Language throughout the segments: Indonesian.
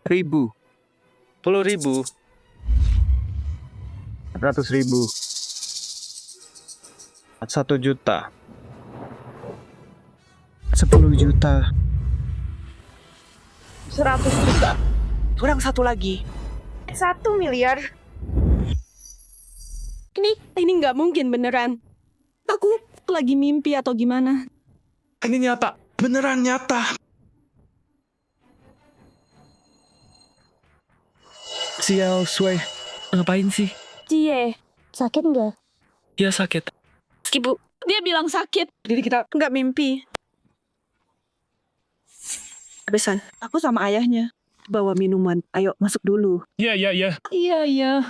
1000. 10.000. 100.000. 1 juta. 10 juta. 100 juta. Kurang satu lagi. 1 miliar. Ini nggak mungkin beneran. Aku lagi mimpi atau gimana? Ini nyata. Beneran nyata. Xiao Sui, ngapain sih? Cie, sakit nggak? Ya sakit. Ibu, dia bilang sakit. Jadi kita Nggak mimpi. habisan. Aku sama ayahnya bawa minuman. Ayo masuk dulu. Iya. Iya.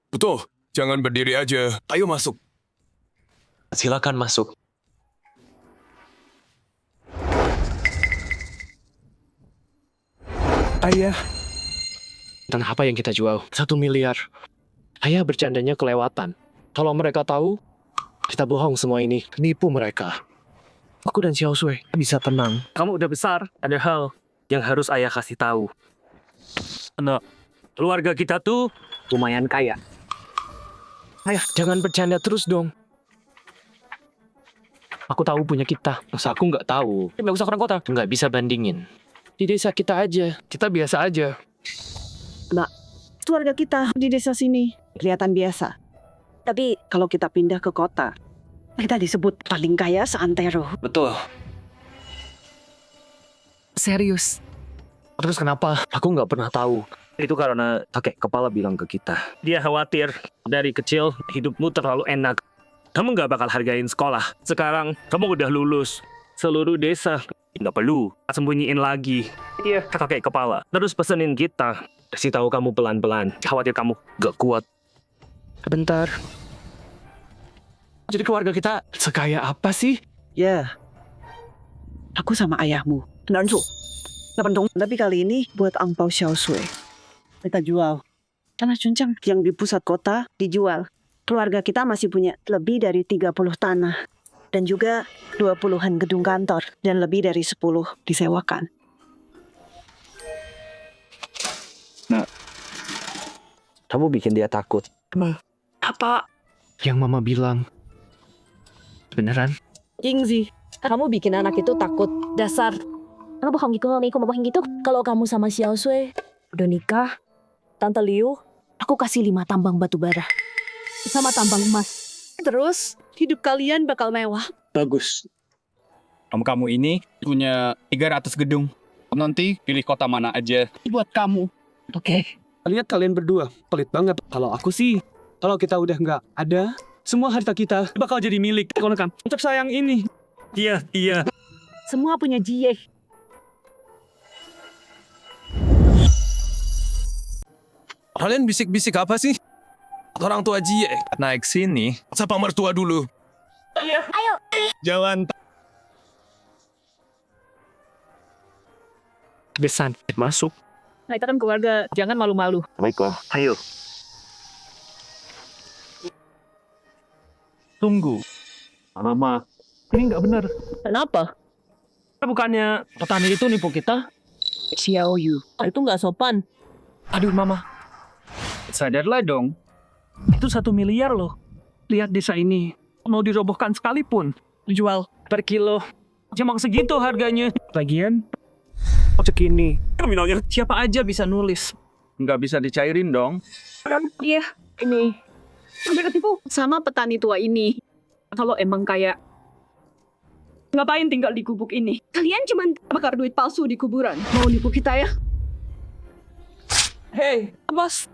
Betul, jangan berdiri aja. Ayo masuk. Silakan masuk. Ayah. Dan apa yang kita jual? 1 miliar. Ayah bercandanya kelewatan. Kalau mereka tahu, kita bohong semua ini. Nipu mereka. Aku dan Xiao Sui bisa tenang. Kamu udah besar, ada hal yang harus ayah kasih tahu. Nah, keluarga kita tuh lumayan kaya. Ayah, jangan bercanda terus dong. Aku tahu punya kita. Masa aku nggak tahu? Nggak usah orang kota. Nggak bisa bandingin. Di desa kita aja. Kita biasa aja. Keluarga kita di desa sini kelihatan biasa. Tapi kalau kita pindah ke kota, kita disebut paling kaya seantero. Betul. Serius. Terus kenapa? Aku nggak pernah tahu. Itu karena kakek kepala bilang ke kita. Dia khawatir dari kecil hidupmu terlalu enak. Kamu nggak bakal hargain sekolah. Sekarang kamu udah lulus. Seluruh desa nggak perlu sembunyiin lagi. Dia kakek kepala. Terus pesenin kita. Kasih tahu kamu pelan-pelan. Khawatir kamu gak kuat. Bentar. Jadi keluarga kita sekaya apa sih? Ya, aku sama ayahmu. Nansu, nggak penting. Tapi kali ini buat angpau Xiao Sui. Kita jual. Tanah Cuncang yang di pusat kota dijual. Keluarga kita masih punya lebih dari 30 tanah. Dan juga 20-an gedung kantor. Dan lebih dari 10 disewakan. Kamu bikin dia takut. Apa? Yang mama bilang. Beneran? Jingzi, kamu bikin anak itu takut. Dasar. Kamu bohong gitu, kamu bohong gitu. Kalau kamu sama Xiao Sui udah nikah, Tante Liu, aku kasih 5 tambang batu bara. Sama tambang emas. Terus hidup kalian bakal mewah. Bagus. Kamu ini punya 300 gedung. Nanti pilih kota mana aja buat kamu. Oke. Lihat kalian berdua, pelit banget. Kalau aku sih, kalau kita udah nggak ada, semua harta kita bakal jadi milik keponakan tersayang ini. Iya. Semua punya Jie. Kalian bisik-bisik apa sih? Orang tua Jie naik sini. Sapa mertua dulu. Ayo. Jalan. Besan. Masuk. Nah, kita kan keluarga, jangan malu-malu. Baiklah. Ayo. Tunggu. Mama, ini nggak benar. Kenapa? Bukannya petani itu nipu kita? Xiao Yu. Itu nggak sopan. Aduh, Mama. Sadarlah dong. Itu 1 miliar loh. Lihat desa ini. Mau dirobohkan sekalipun. Jual per kilo. Emang segitu harganya. Lagian, segini. Nominalnya siapa aja bisa nulis. Nggak bisa dicairin dong. Iya, ini. Sampai ketipu sama petani tua ini. Kalau emang kaya, ngapain tinggal di gubuk ini? Kalian cuma bakar duit palsu di kuburan. Mau nipu kita ya? Hei, Bos.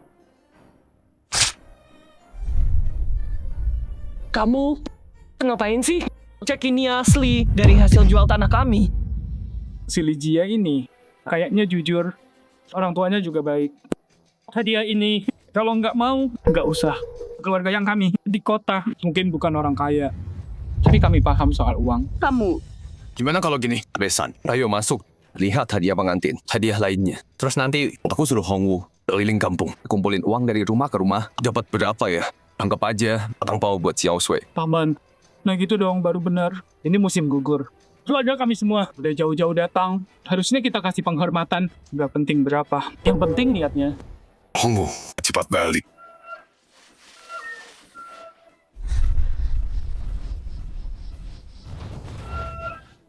Kamu ngapain sih? Cek ini asli dari hasil jual tanah kami. Si Lijia ini kayaknya jujur. Orang tuanya juga baik. Hadiah ini, kalau nggak mau, nggak usah. Keluarga yang kami di kota mungkin bukan orang kaya. Tapi kami paham soal uang. Kamu. Gimana kalau gini? Besan, ayo masuk. Lihat hadiah pengantin, hadiah lainnya. Terus nanti aku suruh Hongwu keliling kampung. Kumpulin uang dari rumah ke rumah. Dapat berapa ya? Anggap aja angpau buat Xiao Sui. Paman, nah gitu dong baru benar. Ini musim gugur. Keluarga kami semua udah jauh-jauh datang. Harusnya kita kasih penghormatan. Nggak penting berapa. Yang penting niatnya. Hongwu, cepat balik.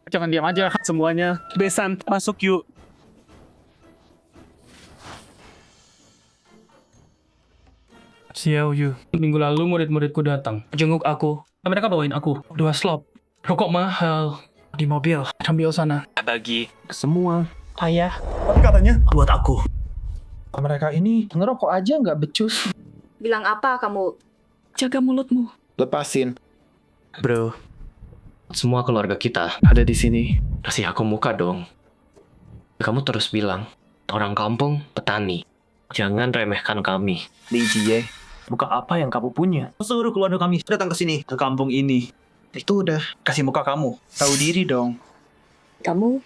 Jangan diam aja semuanya. Besan, masuk yuk. Xiao Yu. Minggu lalu murid-muridku datang. Jenguk aku. Mereka bawain aku 2 slop. Rokok mahal. Di mobil. Ambil sana. Bagi semua. Ayah. Tapi katanya Buat aku. Mereka ini ngerokok aja nggak becus. Bilang apa kamu? Jaga mulutmu. Lepasin. Bro, semua keluarga kita ada di sini. Kasih aku muka dong. Kamu terus bilang, orang kampung petani. Jangan remehkan kami. Li Jie, buka apa yang kamu punya? Seluruh keluarga kami datang ke sini, ke kampung ini. Itu udah kasih muka kamu. Tahu diri dong. Kamu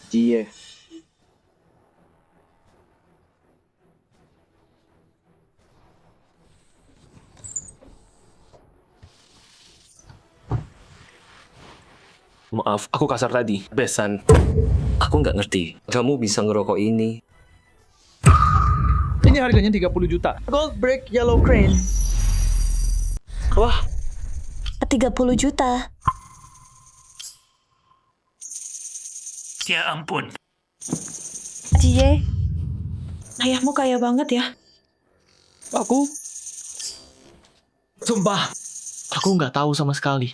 Jie. Maaf, aku kasar tadi. Besan. Aku nggak ngerti. Kamu bisa ngerokok ini. Ini harganya 30 juta. Gold Brick Yellow Crane. 30 juta. Ya ampun. Jie, ayahmu kaya banget ya. Aku? Sumpah, aku nggak tahu sama sekali.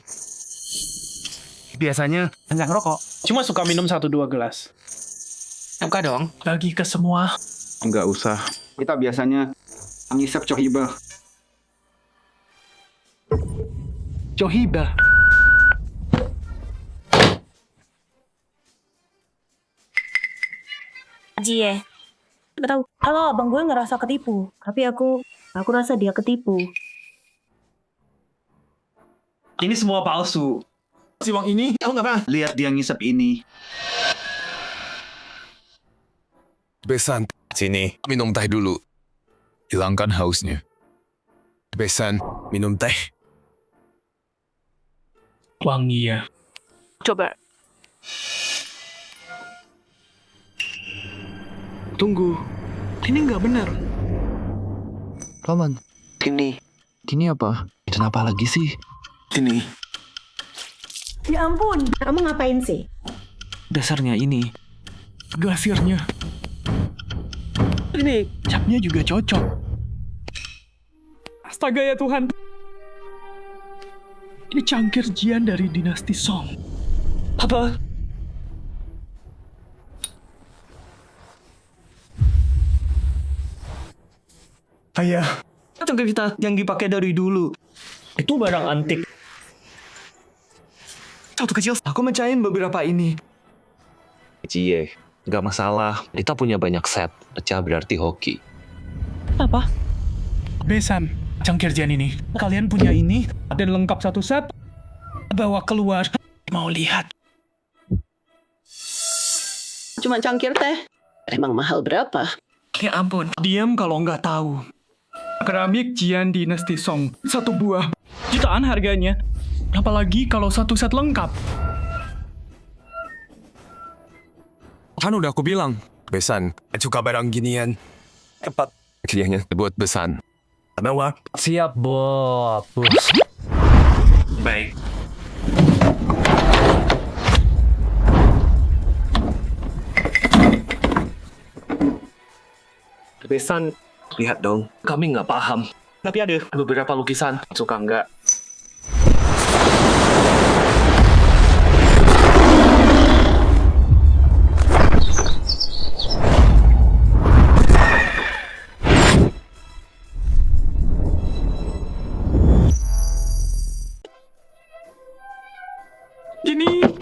Biasanya nggak ngerokok. Cuma suka minum 1-2 gelas. Buka dong. Bagi ke semua. nggak usah. Kita biasanya ngisap cohiba. Cohiba. Jie, nggak tahu. Kalau abang gue ngerasa ketipu, tapi aku rasa dia ketipu. Ini semua palsu. Si Wang ini Aku nggak pernah lihat dia ngisap ini. Besan, sini. Minum teh dulu. Hilangkan hausnya. Besan, minum teh. wangi ya. Coba. Tunggu. Ini nggak benar. Paman, ini apa? Kenapa lagi sih? Ini. Ya ampun, kamu ngapain sih? Dasarnya ini. Glasirnya. Ini. Capnya juga cocok. Astaga ya Tuhan. Ini cangkir Jian dari dinasti Song. Apa? Ayah, cangkir kita yang dipakai dari dulu. Itu barang antik. Waktu kecil, aku mecahin beberapa ini. Cie, nggak masalah. Kita punya banyak set. Pecah berarti hoki. Apa? Besan, cangkir Jian ini. Kalian punya ini dan lengkap 1 set. Bawa keluar. Mau lihat. Cuma cangkir teh. Emang mahal berapa? Ya ampun. Diam kalau nggak tahu. Keramik Jian Dinasti Song. 1 buah. Jutaan harganya. Apalagi kalau 1 set lengkap. Kan udah aku bilang. Besan, suka barang ginian. Cepat. Kayaknya buat besan. Bawa. Siap, Bob. Baik. Besan, lihat dong. Kami nggak paham. Tapi ada beberapa lukisan. Suka nggak?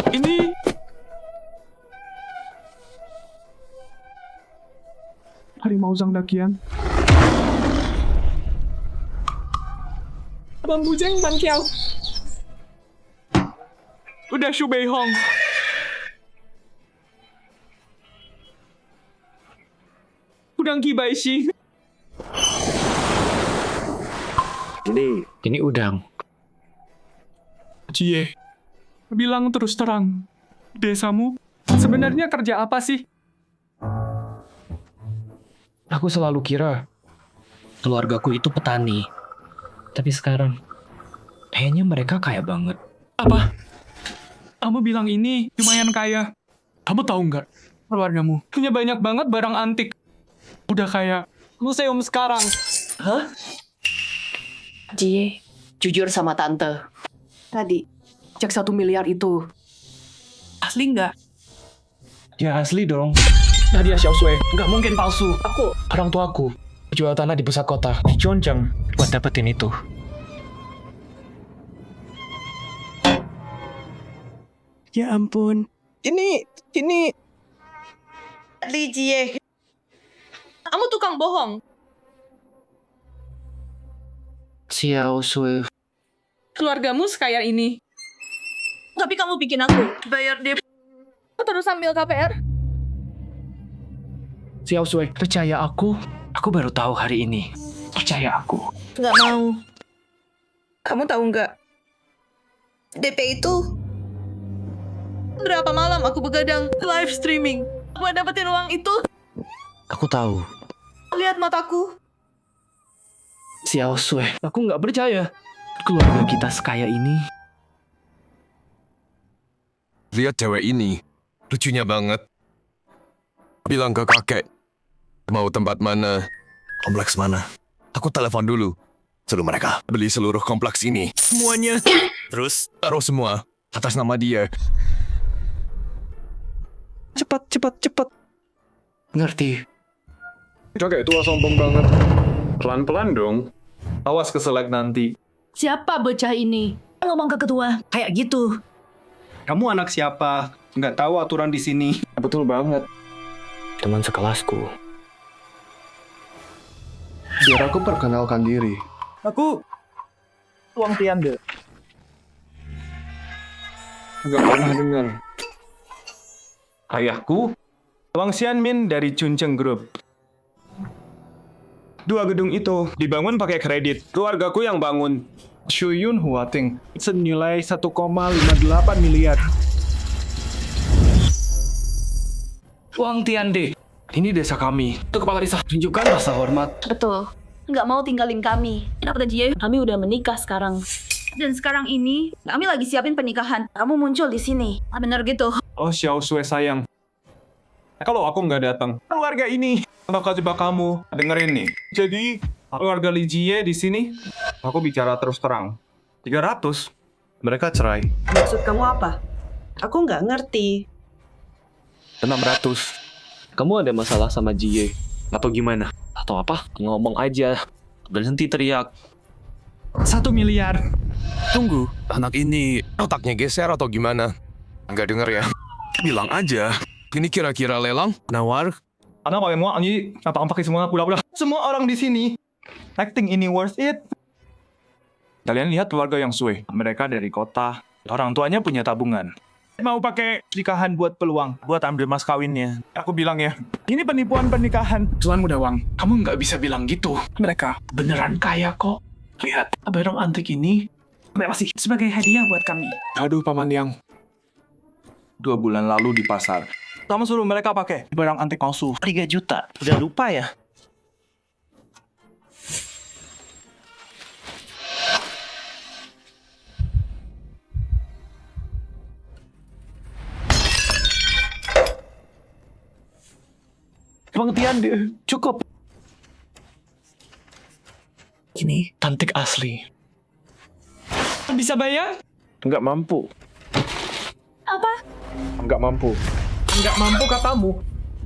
Ini. Harimau Zhangdakian. Abang Bujeng, Bang Kiao. Udah Shu Bei Hong. Udang Ki Bai Xi. Ini udang. Cie. Bilang terus terang. desamu sebenarnya kerja apa sih? Aku selalu kira keluargaku itu petani. Tapi sekarang, kayaknya mereka kaya banget. Apa? Kamu bilang ini lumayan kaya. Kamu tahu nggak? Keluargamu punya banyak banget barang antik. Udah kayak museum sekarang. Jie, jujur sama tante. Tadi, cek 1 miliar itu. Asli nggak? Ya asli dong. Nadia Xiaosui, nggak mungkin palsu. Orang tuaku jual tanah di pusat kota di Chongqing buat dapetin itu. Ya ampun. Ini Li Jie. Kamu tukang bohong. Xiaosui. Keluargamu sekaya ini. Tapi kamu bikin aku bayar DP. Terus ambil KPR. Xiaosui, percaya aku baru tahu hari ini. Percaya aku. Nggak mau. Kamu tahu nggak? DP itu berapa malam aku begadang live streaming buat dapetin uang itu. Aku tahu. Lihat mataku. Xiaosui, aku nggak percaya. Keluarga kita sekaya ini. Lihat cewek ini. Lucunya banget. Bilang ke kakek. Mau tempat mana? Kompleks mana? Aku telepon dulu. Suruh mereka beli seluruh kompleks ini. Semuanya. Terus taruh semua atas nama dia. cepat. Ngerti. Kakek tua sombong banget. Pelan-pelan dong. Awas keselak nanti. Siapa bocah ini? Ngomong ke ketua. Kayak gitu. Kamu anak siapa? Nggak tahu aturan di sini. Betul banget. Teman sekelasku. Biar aku perkenalkan diri. Aku Wang Tiande. Nggak pernah dengar. Ayahku, Wang Xianmin dari Chuncheng Group. 2 gedung itu dibangun pakai kredit. Keluargaku yang bangun. Shuyun Huating senilai 1,58 miliar. Wang Tiande. Ini desa kami. Itu kepala desa. Tunjukkan rasa hormat. Betul. Nggak mau tinggalin kami. Kenapa Jie? Kami udah menikah sekarang. Dan sekarang ini kami lagi siapin pernikahan. Kamu muncul di sini. Bener gitu. Oh, Xiaosui sayang. Kalau aku nggak datang, keluarga ini bakal jebak kamu. Dengerin nih. Jadi, keluarga Li Jie di sini, aku bicara terus terang. 300. Mereka cerai. Maksud kamu apa? Aku nggak ngerti. 600. Kamu ada masalah sama Jie? Atau gimana? Atau apa? Ngomong aja. Berhenti teriak. 1 miliar. Tunggu, anak ini otaknya geser atau gimana? Nggak denger ya? Bilang aja. Ini kira-kira lelang? Nawar? Anak pakai muak ini apa pakai semua pula-pula. Semua orang di sini acting ini worth it. Kalian lihat keluarga yang suwe. Mereka dari kota. Orang tuanya punya tabungan. Mau pakai nikahan buat peluang, buat ambil mas kawinnya. Aku bilang ya, ini penipuan pernikahan. Tuan Muda Wang, kamu nggak bisa bilang gitu. Mereka beneran kaya kok. Lihat, barang antik ini masih sebagai hadiah buat kami. Aduh, Paman Yang. 2 bulan lalu di pasar. Kamu suruh mereka pakai barang antik palsu 3 juta. Udah lupa ya? Pengertian deh. Cukup. Ini Cantik asli. bisa bayar? Nggak mampu. Apa? Nggak mampu. Nggak mampu katamu.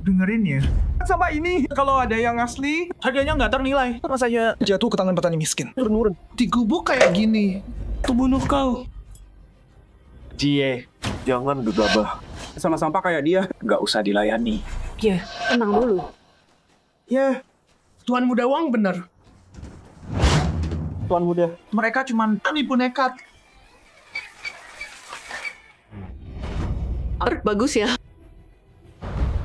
Dengerin ya. Sama ini, kalau ada yang asli, harganya nggak ternilai. Masa saya jatuh ke tangan petani miskin. Nurun. Digubuk kayak gini. Tuh bunuh kau. Jie, Jangan gegabah. sama sampah kayak dia, nggak usah dilayani. Ya, tenang dulu. Ya, Tuan Muda Wang bener. Tuan Muda. Mereka cuman penipu nekat. Bagus ya.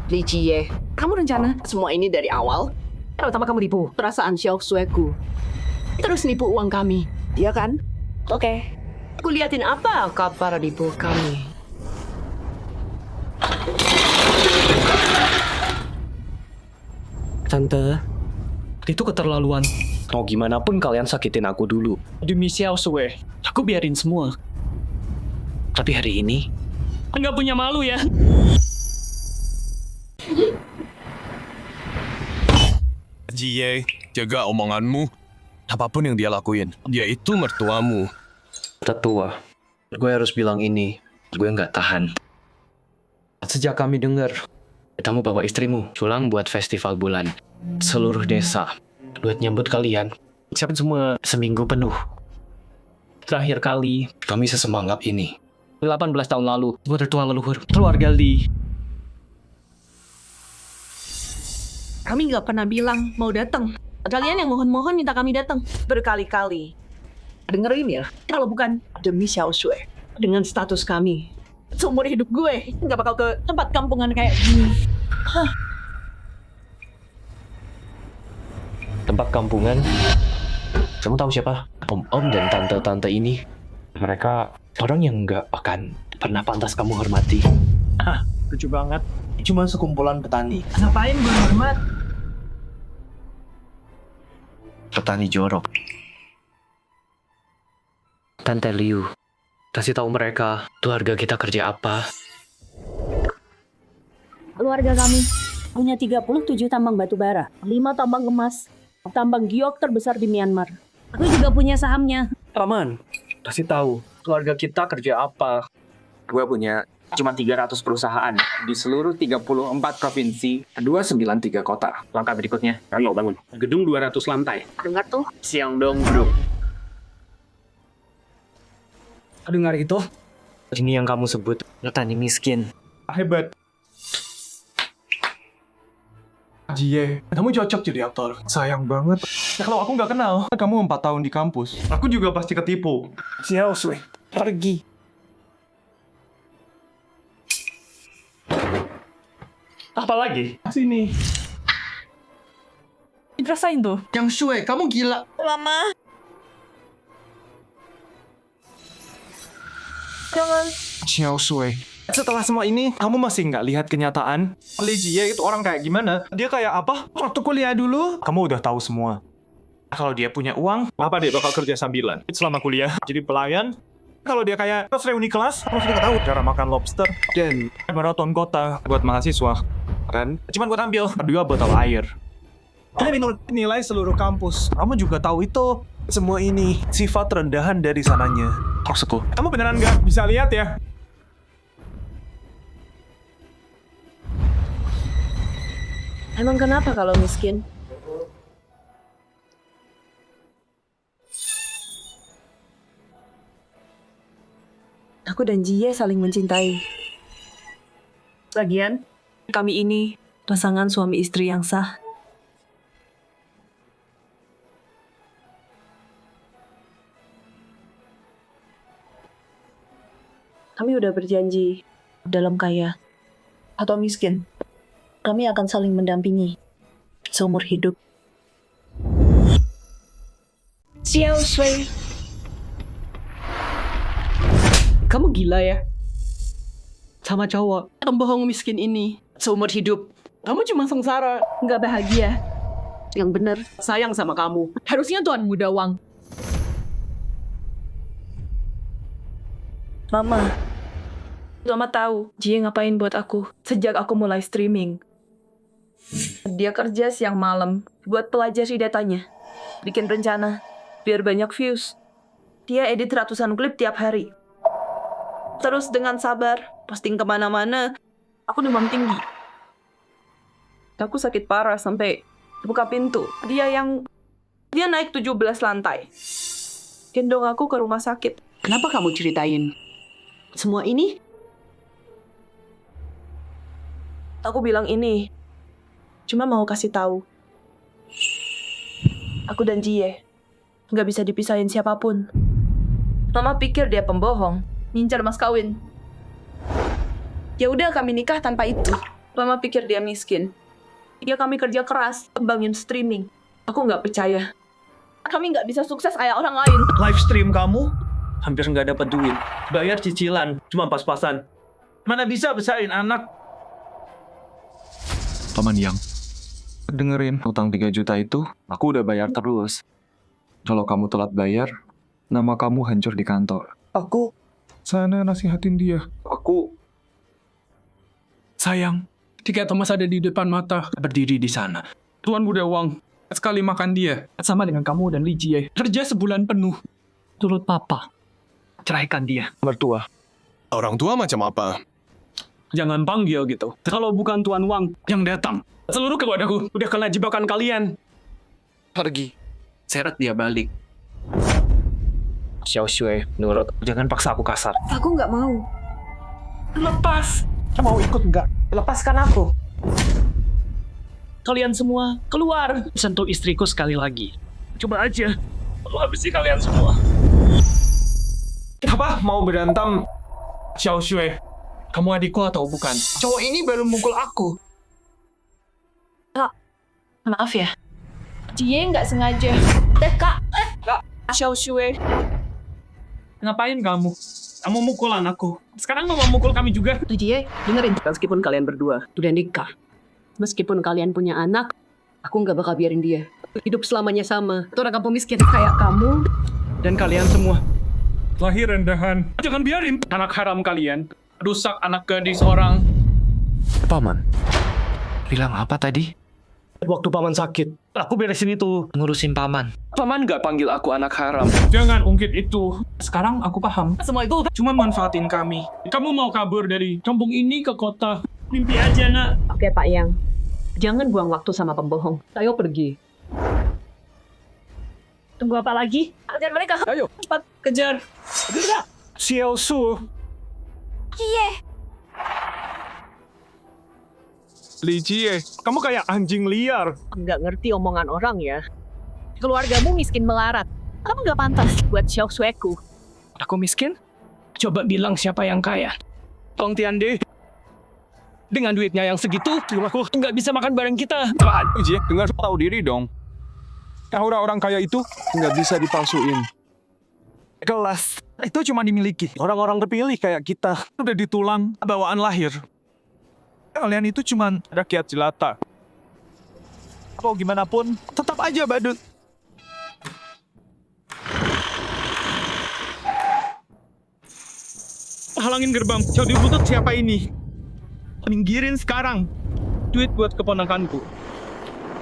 Li Jie, kamu rencana semua ini dari awal? Pertama kamu tipu perasaan Xiaosuiku. Terus nipu uang kami, iya kan? Oke. Aku liatin apa kabar nipu kami. Tante, itu keterlaluan. Mau gimana pun kalian sakitin aku dulu. Demi Xiao Sui, aku biarin semua. Tapi hari ini, Nggak punya malu ya. Jie, jaga omonganmu. Apapun yang dia lakuin, dia itu mertuamu. tetua, gue harus bilang ini. Gue nggak tahan. Sejak kami dengar, kamu bawa istrimu pulang buat festival bulan. Seluruh desa, buat nyambut kalian. Siapin semua seminggu penuh. Terakhir kali, kami sesemangat ini. 18 tahun lalu, gue tertua leluhur. Keluarga Lee. Kami nggak pernah bilang mau datang. Kalian yang mohon-mohon minta kami datang berkali-kali. Dengerin ya, kalau bukan demi Xiao Sui, dengan status kami, seumur hidup gue nggak bakal ke tempat kampungan kayak gini. Tempat kampungan. Kamu tahu siapa? Om-om dan tante-tante ini. Mereka orang yang nggak akan pernah pantas kamu hormati. Lucu banget. Cuma sekumpulan petani. Ngapain gue hormat? Petani jorok. Tante Liu, kasih tahu mereka keluarga kita kerja apa. Keluarga kami punya 37 tambang batu bara, 5 tambang emas, tambang giok terbesar di Myanmar. Aku juga punya sahamnya. Paman, kasih tahu keluarga kita kerja apa. Gue punya cuma 300 perusahaan di seluruh 34 provinsi, 293 kota. Langkah berikutnya, ayo bangun. Gedung 200 lantai. Dengar tuh, Siang dong, bro. Dengar itu? Ini yang kamu sebut petani miskin. Hebat. Jie, kamu cocok jadi aktor. Sayang banget. Ya, kalau aku nggak kenal, kamu 4 tahun di kampus. Aku juga pasti ketipu. Xiao Sui, pergi. Apa lagi? Sini. Rasain tuh. Yang Sui, kamu gila. Mama. Jangan. Xiao Sui. Setelah semua ini, kamu masih nggak lihat kenyataan? Li Jie itu orang kayak gimana? Dia kayak apa? Waktu kuliah dulu, kamu udah tahu semua. Kalau dia punya uang, apa dia bakal kerja sambilan? Selama kuliah, jadi pelayan. Kalau dia kayak pas reuni kelas, harus dia tahu cara makan lobster dan maraton kota buat mahasiswa. Kan? Cuman buat ambil 2 botol air. Ini nilai seluruh kampus. Kamu juga tahu itu. Semua ini sifat rendahan dari sananya. Maksudku, kamu beneran nggak bisa lihat ya? Emang kenapa kalau miskin? Aku dan Jie saling mencintai. Lagian, kami ini pasangan suami istri yang sah. Kami udah berjanji, dalam kaya atau miskin, kami akan saling mendampingi seumur hidup. Xiao Sui. Kamu gila ya? Sama cowok pembohong miskin ini seumur hidup. Kamu cuma sengsara, nggak bahagia. Yang bener, sayang sama kamu. Harusnya Tuan Muda Wang. Mama tahu Jie ngapain buat aku sejak aku mulai streaming. Dia kerja siang malam buat pelajari datanya, bikin rencana biar banyak views. Dia edit ratusan klip tiap hari. Terus dengan sabar posting kemana-mana. Aku demam tinggi. Aku sakit parah sampai buka pintu. Dia naik 17 lantai. Gendong aku ke rumah sakit. Kenapa kamu ceritain semua ini? Aku bilang ini cuma mau kasih tahu. Aku dan Jie nggak bisa dipisahin siapapun. Mama pikir dia pembohong, ngincar mas kawin. Ya udah kami nikah tanpa itu. Mama pikir dia miskin. Ya kami kerja keras, bangun streaming. Aku nggak percaya. Kami nggak bisa sukses kayak orang lain. Live stream kamu hampir nggak dapat duit. Bayar cicilan cuma pas-pasan. Mana bisa besarin anak? Paman Yang, dengerin. Utang 3 juta itu, aku udah bayar terus. Kalau kamu telat bayar, nama kamu hancur di kantor. Aku sana nasihatin dia. Aku Sayang, jika Thomas ada di depan mata, berdiri di sana. Tuan Muda Wang, sekali makan dia. Sama dengan kamu dan Li Jie. Kerja sebulan penuh. Turut papa. Ceraikan dia. Mertua. Orang tua macam apa? Jangan panggil gitu. Kalau bukan Tuan Wang yang datang. Seluruh keluargaku udah kena jebakan kalian. Pergi. Seret dia balik. Xiao Shui, nurut. Jangan paksa aku kasar. Aku nggak mau. Lepas. Mau ikut nggak? Lepaskan aku. Kalian semua keluar. Sentuh istriku sekali lagi. Coba aja. Aku habisi kalian semua. Apa? Mau berantem? Xiao Shui, kamu adikku atau bukan? Cowok ini baru mukul aku. Maaf ya. Jie nggak sengaja. Kak. Xiao Shui. Ngapain kamu? Kamu mukul anakku. Sekarang mau memukul kami juga. Jie, dengerin. Meskipun kalian berdua udah nikah, meskipun kalian punya anak, aku nggak bakal biarin dia hidup selamanya sama. Itu orang kampung miskin kayak kamu. Dan kalian semua. Lahir rendahan. Jangan biarin anak haram kalian rusak anak gadis orang. Paman. Bilang apa tadi? Waktu paman sakit, aku beresin itu. Ngurusin paman. Paman nggak panggil aku anak haram. Jangan ungkit itu. Sekarang aku paham. Semua itu cuma manfaatin kami. Kamu mau kabur dari kampung ini ke kota. Mimpi aja, nak. Oke, Pak Yang. Jangan buang waktu sama pembohong. Ayo pergi. Tunggu apa lagi? Ajar mereka. Ayo. Cepat. Kejar. Gerak. Xiao Su. Li Jie, kamu kayak anjing liar. Nggak ngerti omongan orang ya. Keluargamu miskin melarat. Kamu nggak pantas buat Xiao Shueku. Aku miskin? Coba bilang siapa yang kaya. Tong Tiande. Dengan duitnya yang segitu, aku nggak bisa makan bareng kita. Jie, dengar tahu diri dong. Aura orang kaya itu nggak bisa dipalsuin. Kelas itu cuma dimiliki orang-orang terpilih kayak kita. Udah ditulang bawaan lahir. Kalian itu cuma rakyat jelata. Atau gimana pun, tetap aja badut. Halangin gerbang. Jadi butut siapa ini? Pinggirin sekarang. Duit buat keponakanku.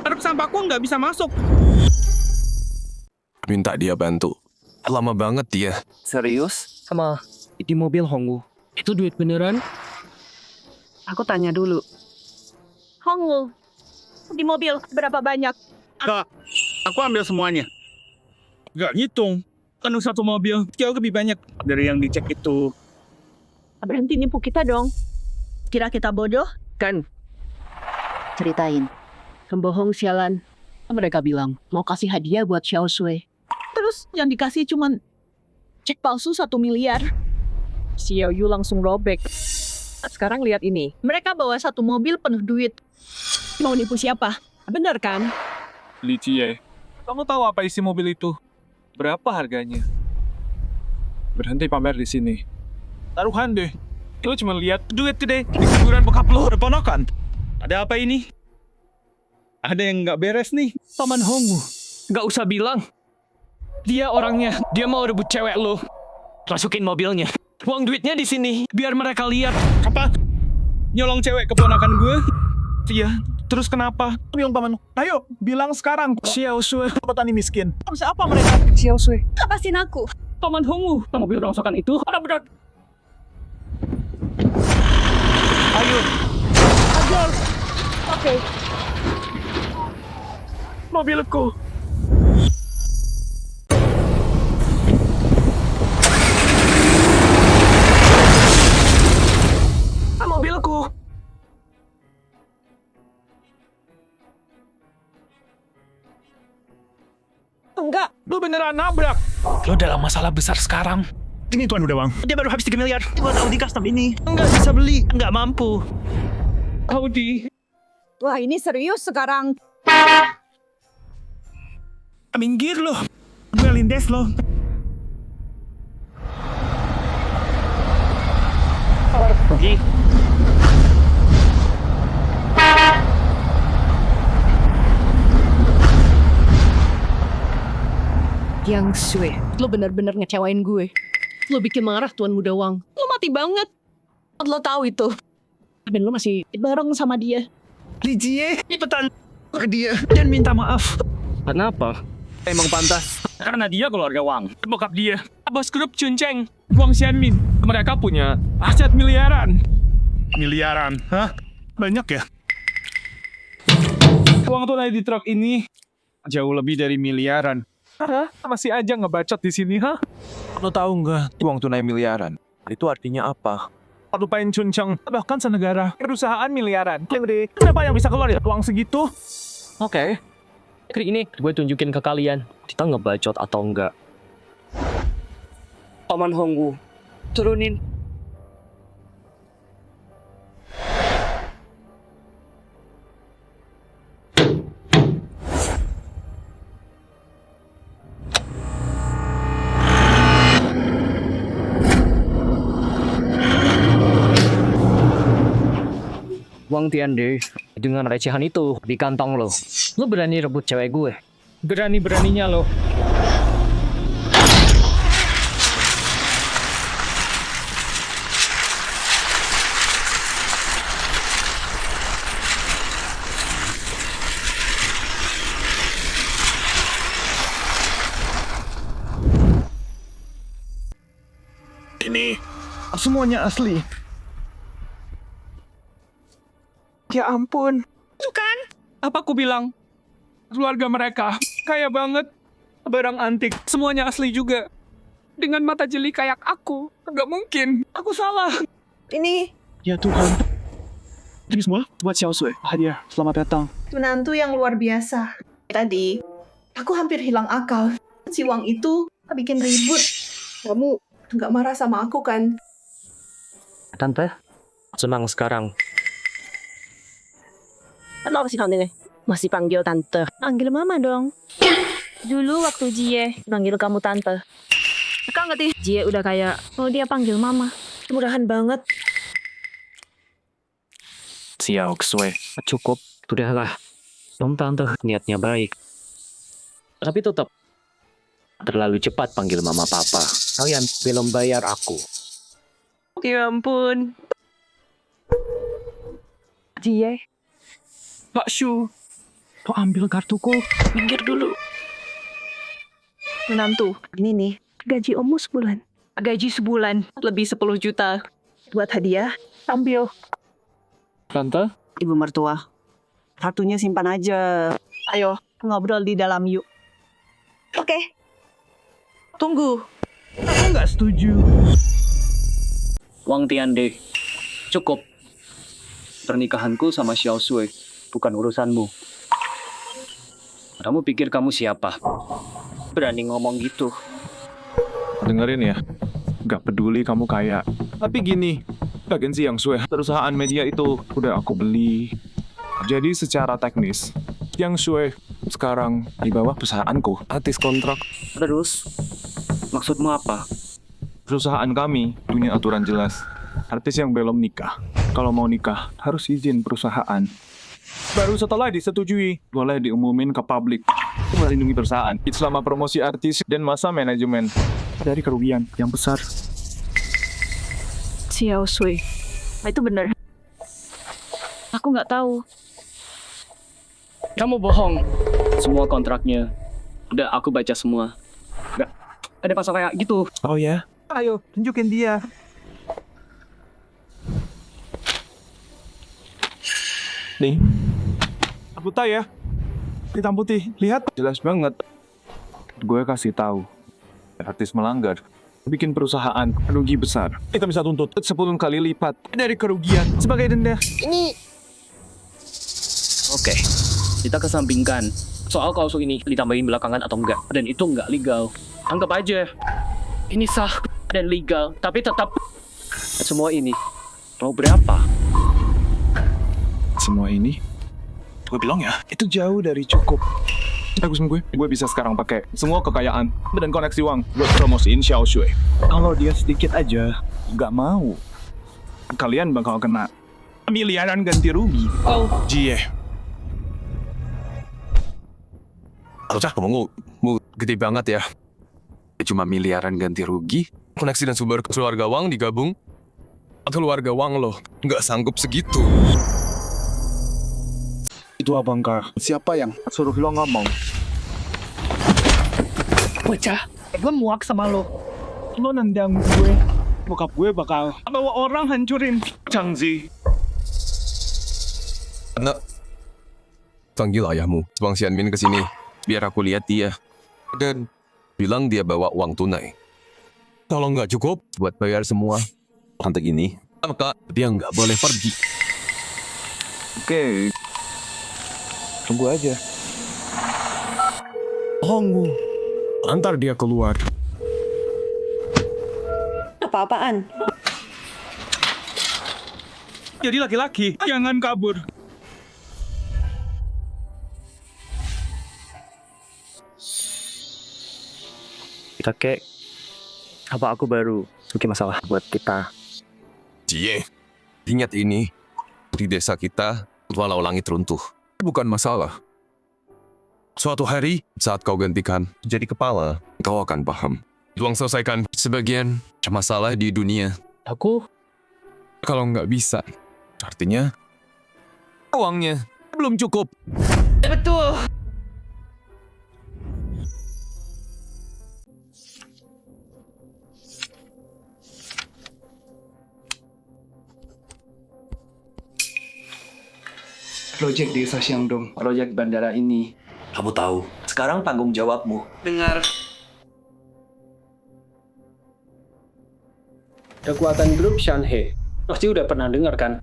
Truk sampahku nggak bisa masuk. Minta dia bantu. Lama banget dia. Serius? Sama di mobil Hongwu. Itu duit beneran? Aku tanya dulu. Hongwu. Di mobil berapa banyak? Kak, aku ambil semuanya. Gak ngitung. Penuh satu mobil, jauh lebih banyak dari yang dicek itu. Berhenti nipu kita dong. Kira kita bodoh? Kan. Ceritain. Pembohong sialan. Mereka bilang mau kasih hadiah buat Xiao Shui. Terus yang dikasih cuman cek palsu 1 miliar. Xiao Yu langsung robek. Sekarang lihat ini. Mereka bawa 1 mobil penuh duit. Mau nipu siapa? Bener kan? Li Jie, kamu tahu apa isi mobil itu? Berapa harganya? Berhenti pamer di sini. Taruhan deh. Lu cuma lihat duit gede di kuburan bokap lu. Ponakan. Ada apa ini? Ada yang nggak beres nih. Paman Hongwu. Nggak usah bilang. Dia orangnya. Dia mau rebut cewek lo. Masukin mobilnya. Uang duitnya di sini. Biar mereka lihat. Apa? Nyolong cewek keponakan gue? Iya. Terus kenapa? Bilang paman, ayo bilang sekarang. Xiao Shui. Petani miskin. Siapa mereka? Xiao Shui. Lepasin aku. Paman Hongwu. Mobil rongsokan itu. Ada berat. Ayo. Ajar. Oke. Mobilku. Mobilku. Enggak. Lu beneran nabrak. Lu dalam masalah besar sekarang. Ini Tuan udah bang. Dia baru habis 3 miliar buat Audi custom ini. Nggak bisa beli. Nggak mampu. Audi. Wah, ini serius sekarang. Minggir lo. Gue lindes lo. Pergi. Yang Sue, lo bener-bener ngecewain gue. Lo bikin marah Tuan Muda Wang. Lo mati banget. Lo tahu itu. Dan lo masih bareng sama dia. Lijie, cepetan ke dia dan minta maaf. Kenapa? Emang pantas. Karena dia keluarga Wang. Bokap dia, bos grup Chuncheng, Wang Xianmin. Mereka punya aset miliaran. Miliaran, hah? Banyak ya? Uang tunai di truk ini jauh lebih dari miliaran. Hah? Masih aja ngebacot di sini, hah? Lo tahu nggak uang tunai miliaran? Itu artinya apa? Lupain Chuncheng, bahkan senegara, perusahaan miliaran. Kenapa yang bisa keluar uang segitu? Oke. Kali ini gue tunjukin ke kalian, kita ngebacot atau enggak. Paman Hongwu, turunin. Wang Tiande, dengan recehan itu di kantong lo. Lo berani rebut cewek gue? Berani-beraninya lo. Ini semuanya asli. Ya ampun. Itu kan? Apa aku bilang? Keluarga mereka kaya banget. Barang antik, semuanya asli juga. Dengan mata jeli kayak aku, nggak mungkin. Aku salah. Ini Ya Tuhan. Ini semua buat Xiao Sui. Hadiah, selamat datang. Menantu yang luar biasa. Tadi, aku hampir hilang akal. Si Wang itu bikin ribut. Kamu nggak marah sama aku kan? Tante, senang sekarang. Kenapa sih kamu masih panggil tante? Panggil mama dong. Dulu waktu Jie panggil kamu tante. Sekarang ngerti? Jie udah kayak, oh dia panggil mama. Murahan banget. Xiao Sui, cukup. Sudahlah. Om tante niatnya baik. Tapi tetap terlalu cepat panggil mama papa. Kalian belum bayar aku. Ya ampun. Jie. Pak Shu, lo ambil kartuku. Minggir dulu. Menantu, ini nih, gaji Omu sebulan. Gaji sebulan, lebih 10 juta. buat hadiah. Ambil. Tante? Ibu mertua. Kartunya simpan aja. Ayo, ngobrol di dalam yuk. Oke. Tunggu. Aku nggak setuju. Wang Tiande, cukup. Pernikahanku sama Xiao Sui bukan urusanmu. Kamu pikir kamu siapa? Berani ngomong gitu. Dengerin ya, gak peduli kamu kaya. Tapi gini, agensi yang Sui, perusahaan media itu udah aku beli. Jadi secara teknis, yang Sui sekarang di bawah perusahaanku, artis kontrak. Terus, maksudmu apa? Perusahaan kami punya aturan jelas. Artis yang belum nikah, kalau mau nikah harus izin perusahaan. Baru setelah disetujui, boleh diumumin ke publik. Itu melindungi perusahaan selama promosi artis dan masa manajemen dari kerugian yang besar. Xiao Sui, itu benar. Aku nggak tahu. Kamu bohong. Semua kontraknya udah aku baca semua. Nggak ada pasal kayak gitu. Oh ya? Ayo, tunjukin dia. Nih, aku tahu ya. Hitam putih, lihat jelas banget. Gue kasih tahu, artis melanggar, bikin perusahaan rugi besar. Kita bisa tuntut 10 kali lipat dari kerugian sebagai denda. Oke, kita kesampingkan soal klausul ini ditambahin belakangan atau enggak, dan itu enggak legal. Anggap aja ini sah dan legal, tapi tetap semua ini mau berapa? Semua ini, gue bilang ya, itu jauh dari cukup. Bagus gue bisa sekarang pakai semua kekayaan dan koneksi uang buat promosiin Xiao Sui. Kalau dia sedikit aja nggak mau, kalian bakal kena miliaran ganti rugi. Oh, Jie. Alca, kamu gede banget ya. cuma miliaran ganti rugi. Koneksi dan sumber keluarga Wang digabung. Keluarga Wang loh, nggak sanggup segitu. Itu abang kah? Siapa yang suruh lo ngomong? Bocah, gue muak sama lo. Lo nendang gue. Bokap gue bakal bawa orang hancurin. Changzi. Nak, panggil ayahmu, Wang Xianmin ke sini, biar aku lihat dia. Dan bilang dia bawa uang tunai. Kalau nggak cukup buat bayar semua untuk ini, maka dia nggak boleh pergi. Oke. Tunggu aja. Hongwu. Antar dia keluar. Apa-apaan? Jadi laki-laki, jangan kabur. Kakek, apa aku baru bikin masalah buat kita? Cie, ingat ini, di desa kita, walau langit runtuh, bukan masalah. Suatu hari, saat kau gantikan jadi kepala, kau akan paham. Tuang selesaikan sebagian masalah di dunia. Aku Kalau nggak bisa, artinya uangnya belum cukup. Betul. Proyek Desa Xiangdong, proyek bandara ini. Kamu tahu, sekarang tanggung jawabmu. Dengar. Kekuatan grup Shanhe. Pasti udah pernah dengar kan?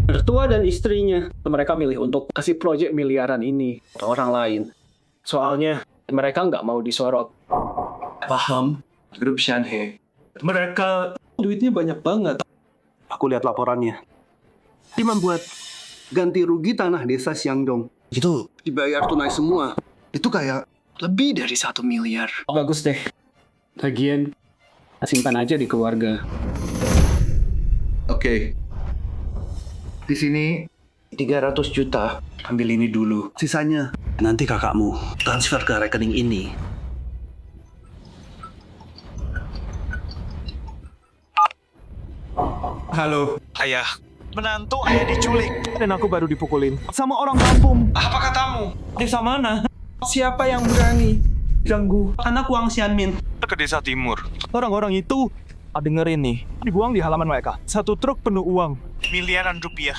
Mertua dan istrinya, mereka milih untuk kasih proyek miliaran ini ke orang lain. Soalnya mereka nggak mau disorot. Paham? Grup Shanhe. Mereka duitnya banyak banget. Aku lihat laporannya. Dia membuat ganti rugi tanah desa Xiangdong. Itu dibayar tunai semua. Itu kayak lebih dari 1 miliar. Bagus deh. Lagian, simpan aja di keluarga. Oke. Di sini 300 juta. Ambil ini dulu. Sisanya nanti kakakmu transfer ke rekening ini. Halo. Ayah, menantu ayah diculik. Dan aku baru dipukulin sama orang kampung. Apa katamu? Desa mana? Siapa yang berani ganggu anak Wang Xianmin? Ke desa timur. Orang-orang itu, dengerin nih, dibuang di halaman mereka. 1 truk penuh uang. Miliaran rupiah.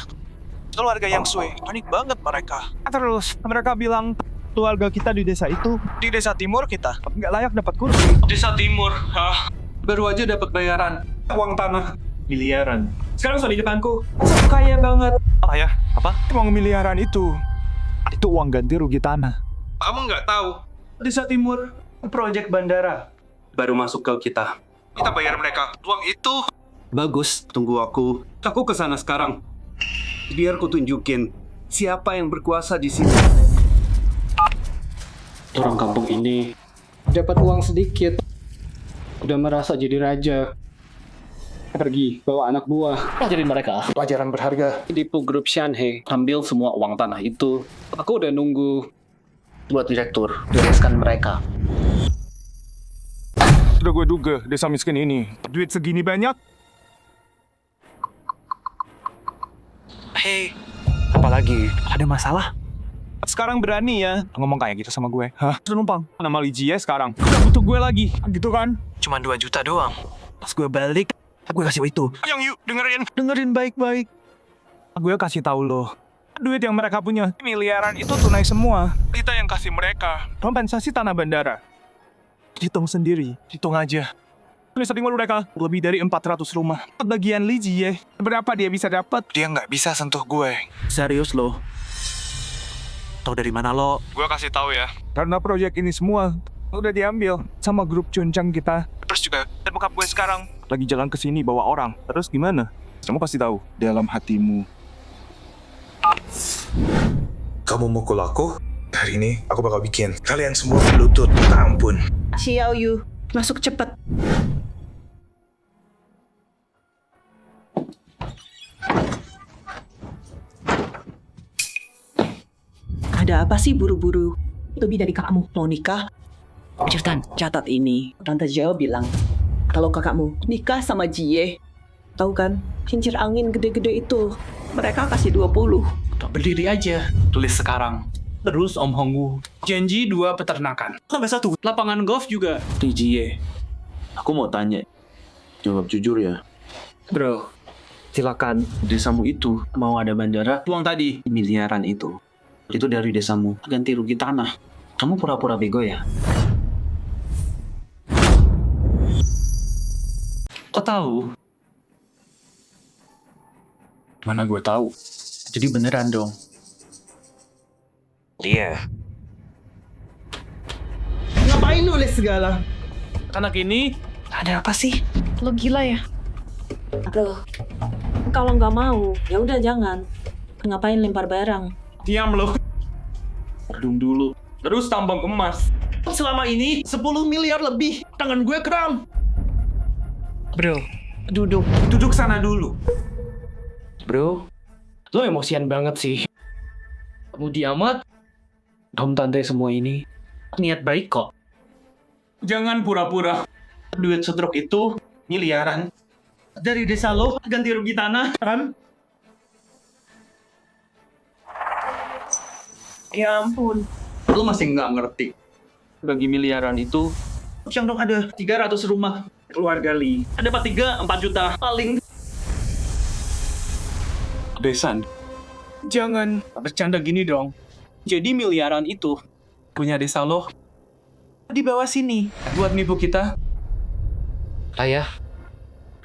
Keluarga yang Sui, panik banget mereka. Terus, mereka bilang, keluarga kita di desa itu, di desa timur kita, nggak layak dapat kursi. Desa timur. Hah? Baru aja dapat bayaran. Uang tanah. Miliaran. Sekarang sudah di depanku. Kaya banget. Ayah, apa? Uang miliaran itu uang ganti rugi tanah. Kamu nggak tahu. Desa timur, proyek bandara. Baru masuk ke kita. Kita bayar mereka. Uang itu. Bagus, tunggu aku. Aku ke sana sekarang. Biar ku tunjukin siapa yang berkuasa di sini. Orang kampung ini dapat uang sedikit. Udah merasa jadi raja. Pergi bawa anak buah. Ajarin mereka pelajaran berharga. Tipu grup Shanhe, ambil semua uang tanah itu. Aku udah nunggu buat direktur bereskan mereka. Sudah gue duga desa miskin ini duit segini banyak. Hei, apalagi? Ada masalah? Sekarang berani ya ngomong kayak gitu sama gue. Hah? Sudah numpang. Nama Lijie sekarang. Udah butuh gue lagi. Gitu kan? Cuma 2 juta doang. Pas gue balik, gue kasih itu. Yang yuk, dengerin. Dengerin baik-baik. Gue kasih tahu lo. Duit yang mereka punya, miliaran itu tunai semua. Kita yang kasih mereka. Kompensasi tanah bandara. Hitung sendiri. Hitung aja. Tulis timur mereka lebih dari 400 rumah. Bagian Lijie, berapa dia bisa dapat? Dia nggak bisa sentuh gue. Serius lo? Tahu dari mana lo? Gue kasih tahu ya. Karena proyek ini semua udah diambil sama grup Cuncang kita. Terus juga dan bokap gue sekarang lagi jalan ke sini bawa orang. Terus gimana? Kamu pasti tahu dalam hatimu. Kamu mukul aku? Hari ini aku bakal bikin kalian semua berlutut. Minta ampun. Xiao Yu, masuk cepat. Ada apa sih buru-buru? Lebih dari kamu. Mau nikah? Cepetan, catat ini. Tante Jiao bilang, kalau kakakmu nikah sama Jie, tahu kan, kincir angin gede-gede itu, mereka kasih 20. Berdiri aja. Tulis sekarang. Terus Om Hongwu. Janji 2 peternakan. Sampai 1. Lapangan golf juga. Di Jie. Aku mau tanya. Jawab jujur ya. Bro, silakan. Desamu itu mau ada bandara Uang tadi. miliaran itu. Itu dari desamu. Ganti rugi tanah. Kamu pura-pura bego ya? Kok tahu? Mana gue tahu. Jadi beneran dong. Iya. Ngapain nulis segala? Anak ini Ada apa sih? Lo gila ya? Bro, kalau nggak mau, ya udah jangan. Ngapain lempar barang? diam lo. Redung dulu. Terus tambang emas. Selama ini 10 miliar lebih. Tangan gue kram. Bro, duduk. Duduk sana dulu. Bro, lo emosian banget sih. Mudi amat. Om tante semua ini niat baik kok. Jangan pura-pura. Duit setruk itu miliaran. Dari desa lo ganti rugi tanah, kan? Ya ampun. Lu masih nggak ngerti. Bagi miliaran itu, Shandong ada 300 rumah. Keluarga Li. Ada 3, 4 juta. Paling. Besan, Jangan bercanda gini dong. Jadi miliaran itu punya desa lo di bawah sini. Buat nipu kita. Ayah,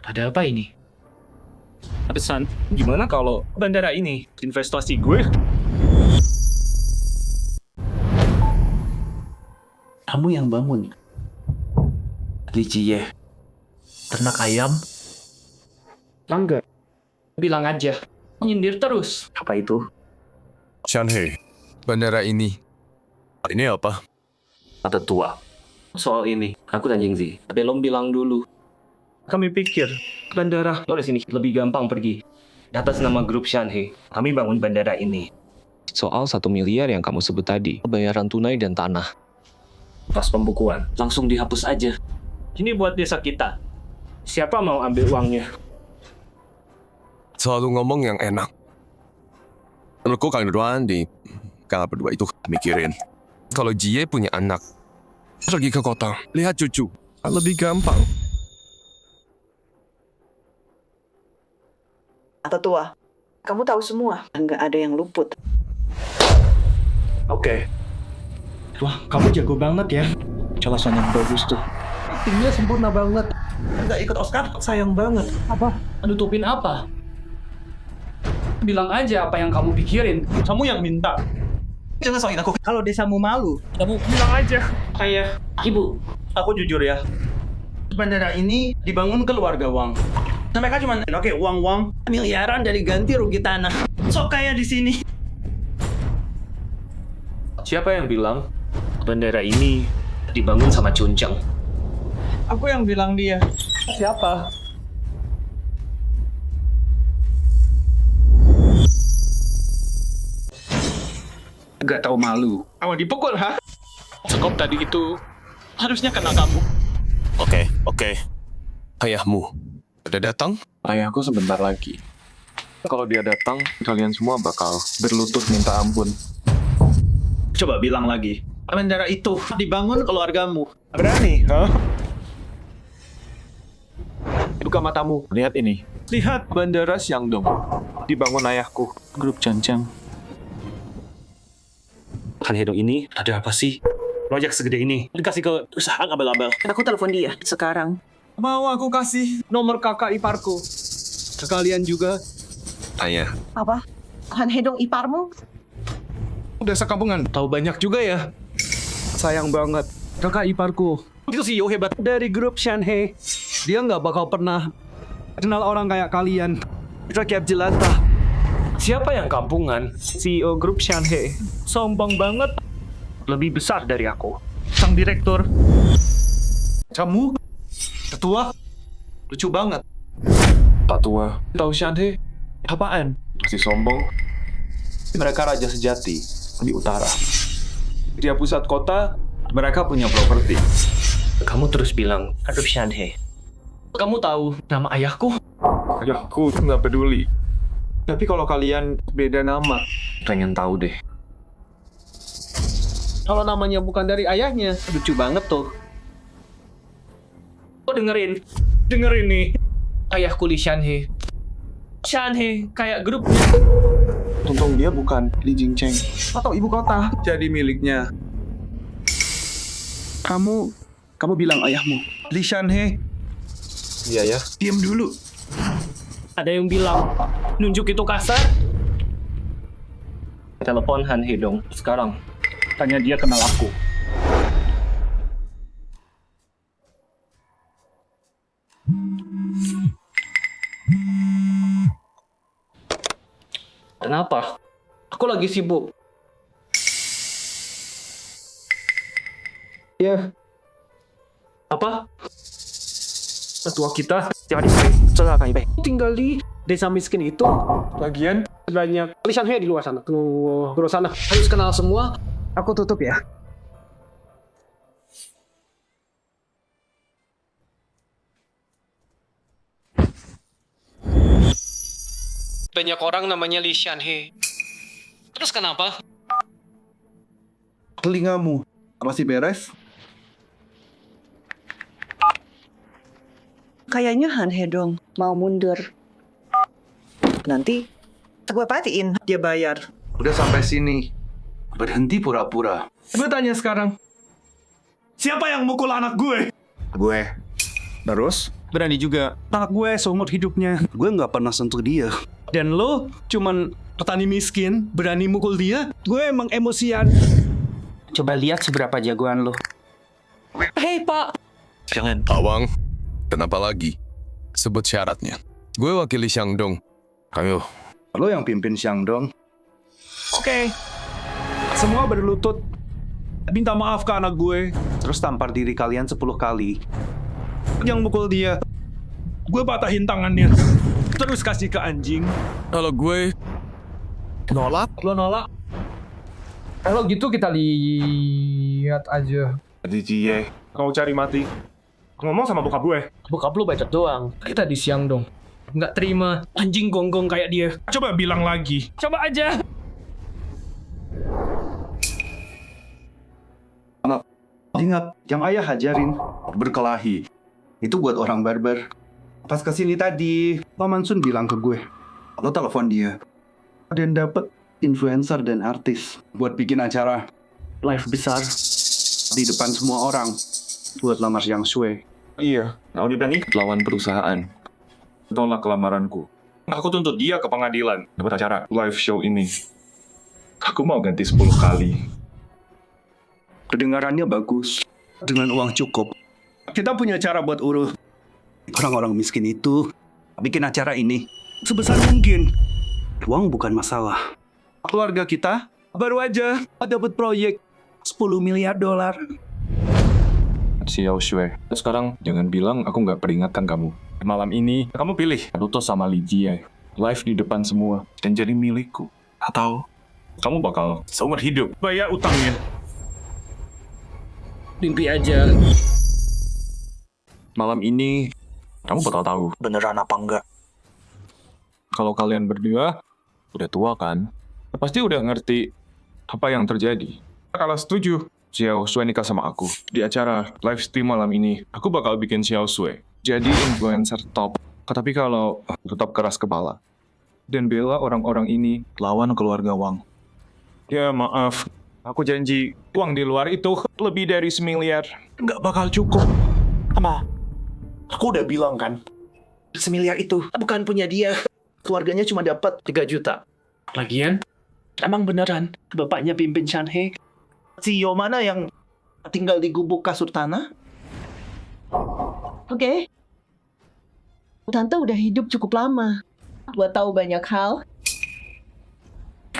ada apa ini? Pesan, gimana kalau bandara ini investasi gue? Kamu yang bangun. Li Jie. Ternak ayam? Langgar. Bilang aja. Nyindir terus. Apa itu? Shanhei, bandara ini apa? Kata tua. Soal ini, aku dan Jingzi belum bilang dulu. Kami pikir bandara lo di sini lebih gampang pergi. Di atas nama grup Shanhei, kami bangun bandara ini. Soal 1 miliar yang kamu sebut tadi, bayaran tunai dan tanah. Pas pembukuan, langsung dihapus aja. Ini buat desa kita. Siapa mau ambil uangnya? Selalu ngomong yang enak. Menurutku kalian berdua itu mikirin. Kalau Jie punya anak, pergi ke kota, lihat cucu. Lebih gampang. Atau tua, kamu tahu semua. Nggak ada yang luput. Oke. Wah, kamu jago banget ya. Jelasan yang bagus tuh. Aktingnya sempurna banget. Nggak ikut Oscar, sayang banget. Apa? Nutupin apa? Bilang aja apa yang kamu pikirin. Kamu yang minta. Jangan soalin aku. Kalau desamu malu, Kamu bilang aja. Ayah, Ibu. aku jujur ya. Bandara ini dibangun keluarga Wang. Mereka cuma oke uang miliaran dari ganti rugi tanah. Sok kaya di sini. Siapa yang bilang bandara ini dibangun sama Chuncheng? Aku yang bilang dia. Siapa? Gak tahu malu. Awal dipukul, ha? Sekop tadi itu harusnya kena kamu. Oke. Ayahmu udah datang? ayahku sebentar lagi. Kalau dia datang, kalian semua bakal berlutut minta ampun. Coba bilang lagi. Bandara itu dibangun keluargamu. Berani, ha? Buka matamu, lihat ini. Lihat. Bandara Shandong dibangun ayahku, grup Cancang. Kan Hedong ini ada apa sih? Proyek segede ini dikasih ke perusahaan abal-abal. Aku telepon dia sekarang. Mau aku kasih nomor kakak iparku. Ke kalian juga. Ayah. Apa? Han Hedong iparmu? Udah sekampungan. Tahu banyak juga ya. Sayang banget. Kakak iparku. Itu CEO hebat dari grup Shanhei. Dia nggak bakal pernah kenal orang kayak kalian. Rakyat jelantah. Siapa yang kampungan? CEO grup Shanhei. Sombong banget. Lebih besar dari aku. Sang direktur. Kamu? Ketua? Lucu banget. Tak tua, tahu Shanhei? Apaan? Masih sombong. Mereka raja sejati di utara. Dia pusat kota, Mereka punya properti. Kamu terus bilang grup Shanhe. Kamu tahu nama ayahku? Ayahku nggak peduli. Tapi kalau kalian beda nama, Pengen tahu deh. Kalau namanya bukan dari ayahnya, lucu banget tuh. Kok dengerin nih. Ayahku Li Shanhe. Shanhe kayak grupnya. untung dia bukan Li Jingcheng atau ibu kota jadi miliknya. Kamu bilang ayahmu. Li Shanhe. Iya ya. Diam dulu. Ada yang bilang nunjuk itu kasar. Telepon Han Hee dong sekarang. Tanya dia kenal aku. Kenapa? Aku lagi sibuk. Ya. Apa? Ketua kita jangan celaka baik. Tinggal di desa miskin itu. Lagian Banyak Li Shanhe di luar sana. Ke sana. Harus kenal semua. Aku tutup ya. Banyak orang namanya Li Shanhe. Terus kenapa? Telingamu masih beres? Kayaknya Han Hee dong mau mundur. Nanti gue patiin dia bayar. Udah sampai sini. Berhenti pura-pura. gue tanya sekarang, siapa yang mukul anak gue? Gue. Terus? Berani juga. Anak gue seumur hidupnya. Gue nggak pernah sentuh dia. Dan lo cuman petani miskin berani mukul dia. Gue emang emosian. Coba lihat seberapa jagoan lo. Hei Pak, Jangan. Awang, kenapa lagi? Sebut syaratnya. Gue wakili Xiangdong. Ayo. Lo yang pimpin Xiangdong. Oke. Semua berlutut. Minta maaf ke anak gue. Terus tampar diri kalian 10 kali. Yang mukul dia. Gue patahin tangannya. Terus kasih ke anjing. Kalau gue nolak, lo nolak? Kalau gitu kita lihat aja. Jie, kau cari mati. Ngomong sama bokap gue. Bokap lu bacot doang. Kita di siang dong. Nggak terima anjing gonggong kayak dia. Coba bilang lagi. Coba aja. Ingat, yang ayah ajarin berkelahi. Itu buat orang barbar. Pas kesini tadi, Paman Sun bilang ke gue, lo telepon dia. Dan dapet influencer dan artis buat bikin acara live besar di depan semua orang buat lamar Yang Shui. Iya, mau diberani lawan perusahaan. Tolak lamaranku. Aku tuntut dia ke pengadilan. Dapat acara live show ini. Aku mau ganti 10 kali. Kedengarannya bagus. Dengan uang cukup. Kita punya cara buat urus orang-orang miskin itu. Bikin acara ini sebesar mungkin. Uang bukan masalah. Keluarga kita baru aja dapat proyek $10 miliar. Xiao Shui, sekarang jangan bilang aku nggak peringatkan kamu. Malam ini, kamu pilih Naruto sama Li Jie. Live di depan semua, dan jadi milikku. Atau, kamu bakal seumur hidup bayar utangnya. Mimpi aja. Malam ini, kamu bakal tahu. Beneran apa enggak? Kalau kalian berdua, udah tua kan? Pasti udah ngerti apa yang terjadi. Kalau setuju, Xiao Shui nikah sama aku. Di acara live stream malam ini, aku bakal bikin Xiao Shui jadi influencer top. Tapi kalau tetap keras kepala dan bela orang-orang ini lawan keluarga Wang. Ya maaf, aku janji uang di luar itu lebih dari 1 miliar. Nggak bakal cukup. Ama, aku udah bilang kan, 1 miliar itu bukan punya dia. Keluarganya cuma dapat 3 juta. Lagian, emang beneran bapaknya pimpin Shanhe. CEO mana yang tinggal di gubuk kasur tanah? Oke. Tante udah hidup cukup lama. Buat tahu banyak hal.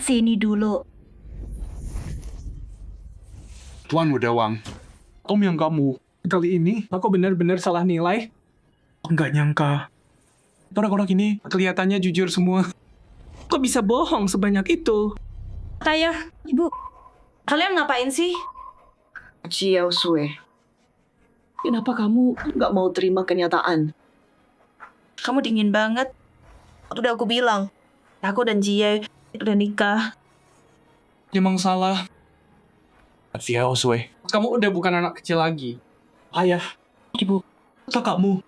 Sini dulu. Tuan Muda Wang. Om yang kamu. Kali ini aku benar-benar salah nilai. Nggak nyangka. Orang-orang ini kelihatannya jujur semua. Kok bisa bohong sebanyak itu? Ayah, Ibu, kalian ngapain sih? Xiao Sui, kenapa kamu nggak mau terima kenyataan? Kamu dingin banget. Udah aku bilang, aku dan Jie udah nikah. Emang salah. Xiao Sui, kamu udah bukan anak kecil lagi. Ayah, ibu, kakakmu.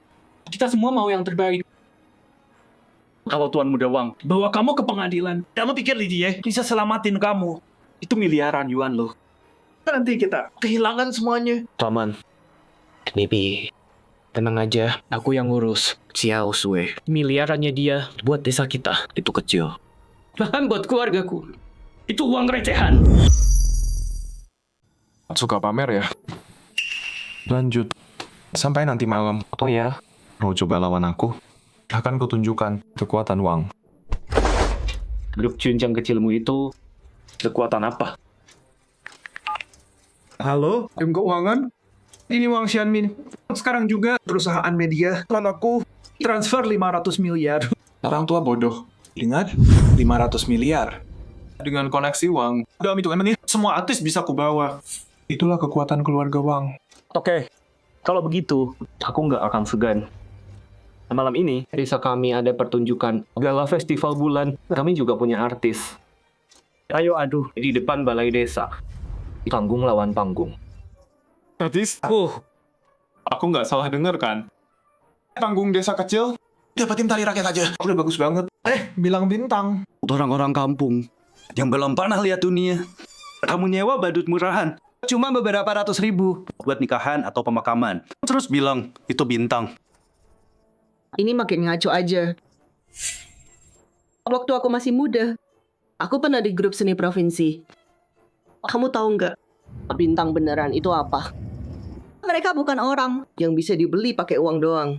Kita semua mau yang terbaik. Kalau Tuan Muda Wang bawa kamu ke pengadilan, kamu pikir Lydia bisa selamatin kamu? Itu miliaran yuan loh. Nanti kita kehilangan semuanya. Paman, Bibi, tenang aja. Aku yang ngurus Xiao Sui. Miliarannya dia buat desa kita. Itu kecil. Bahkan buat keluargaku. Itu uang recehan. Suka pamer ya? Lanjut. Sampai nanti malam. Oh ya? Mau coba lawan aku? Akan kutunjukkan kekuatan Wang. Grup Chunjang kecilmu itu kekuatan apa? Halo, tim keuangan? Ini Wang Xianmin. Sekarang juga perusahaan media lalu aku transfer 500 miliar. Orang tua bodoh. Ingat? 500 miliar. Dengan koneksi Wang. Dalam itu emang semua artis bisa kubawa. Itulah kekuatan keluarga Wang. Oke, kalau begitu, aku nggak akan segan. Malam ini, desa kami ada pertunjukan gala festival bulan. Kami juga punya artis. Ayo adu di depan balai desa. Panggung lawan panggung. Artis? Aku nggak salah dengar kan? Panggung desa kecil? Dapat tim tali rakyat aja. Udah bagus banget. Bilang bintang. Orang-orang kampung yang belum pernah lihat dunia. Kamu nyewa badut murahan. Cuma beberapa ratus ribu buat nikahan atau pemakaman. Terus bilang, itu bintang. Ini makin ngaco aja. Waktu aku masih muda, aku pernah di grup seni provinsi. Kamu tahu nggak, bintang beneran itu apa? Mereka bukan orang yang bisa dibeli pakai uang doang.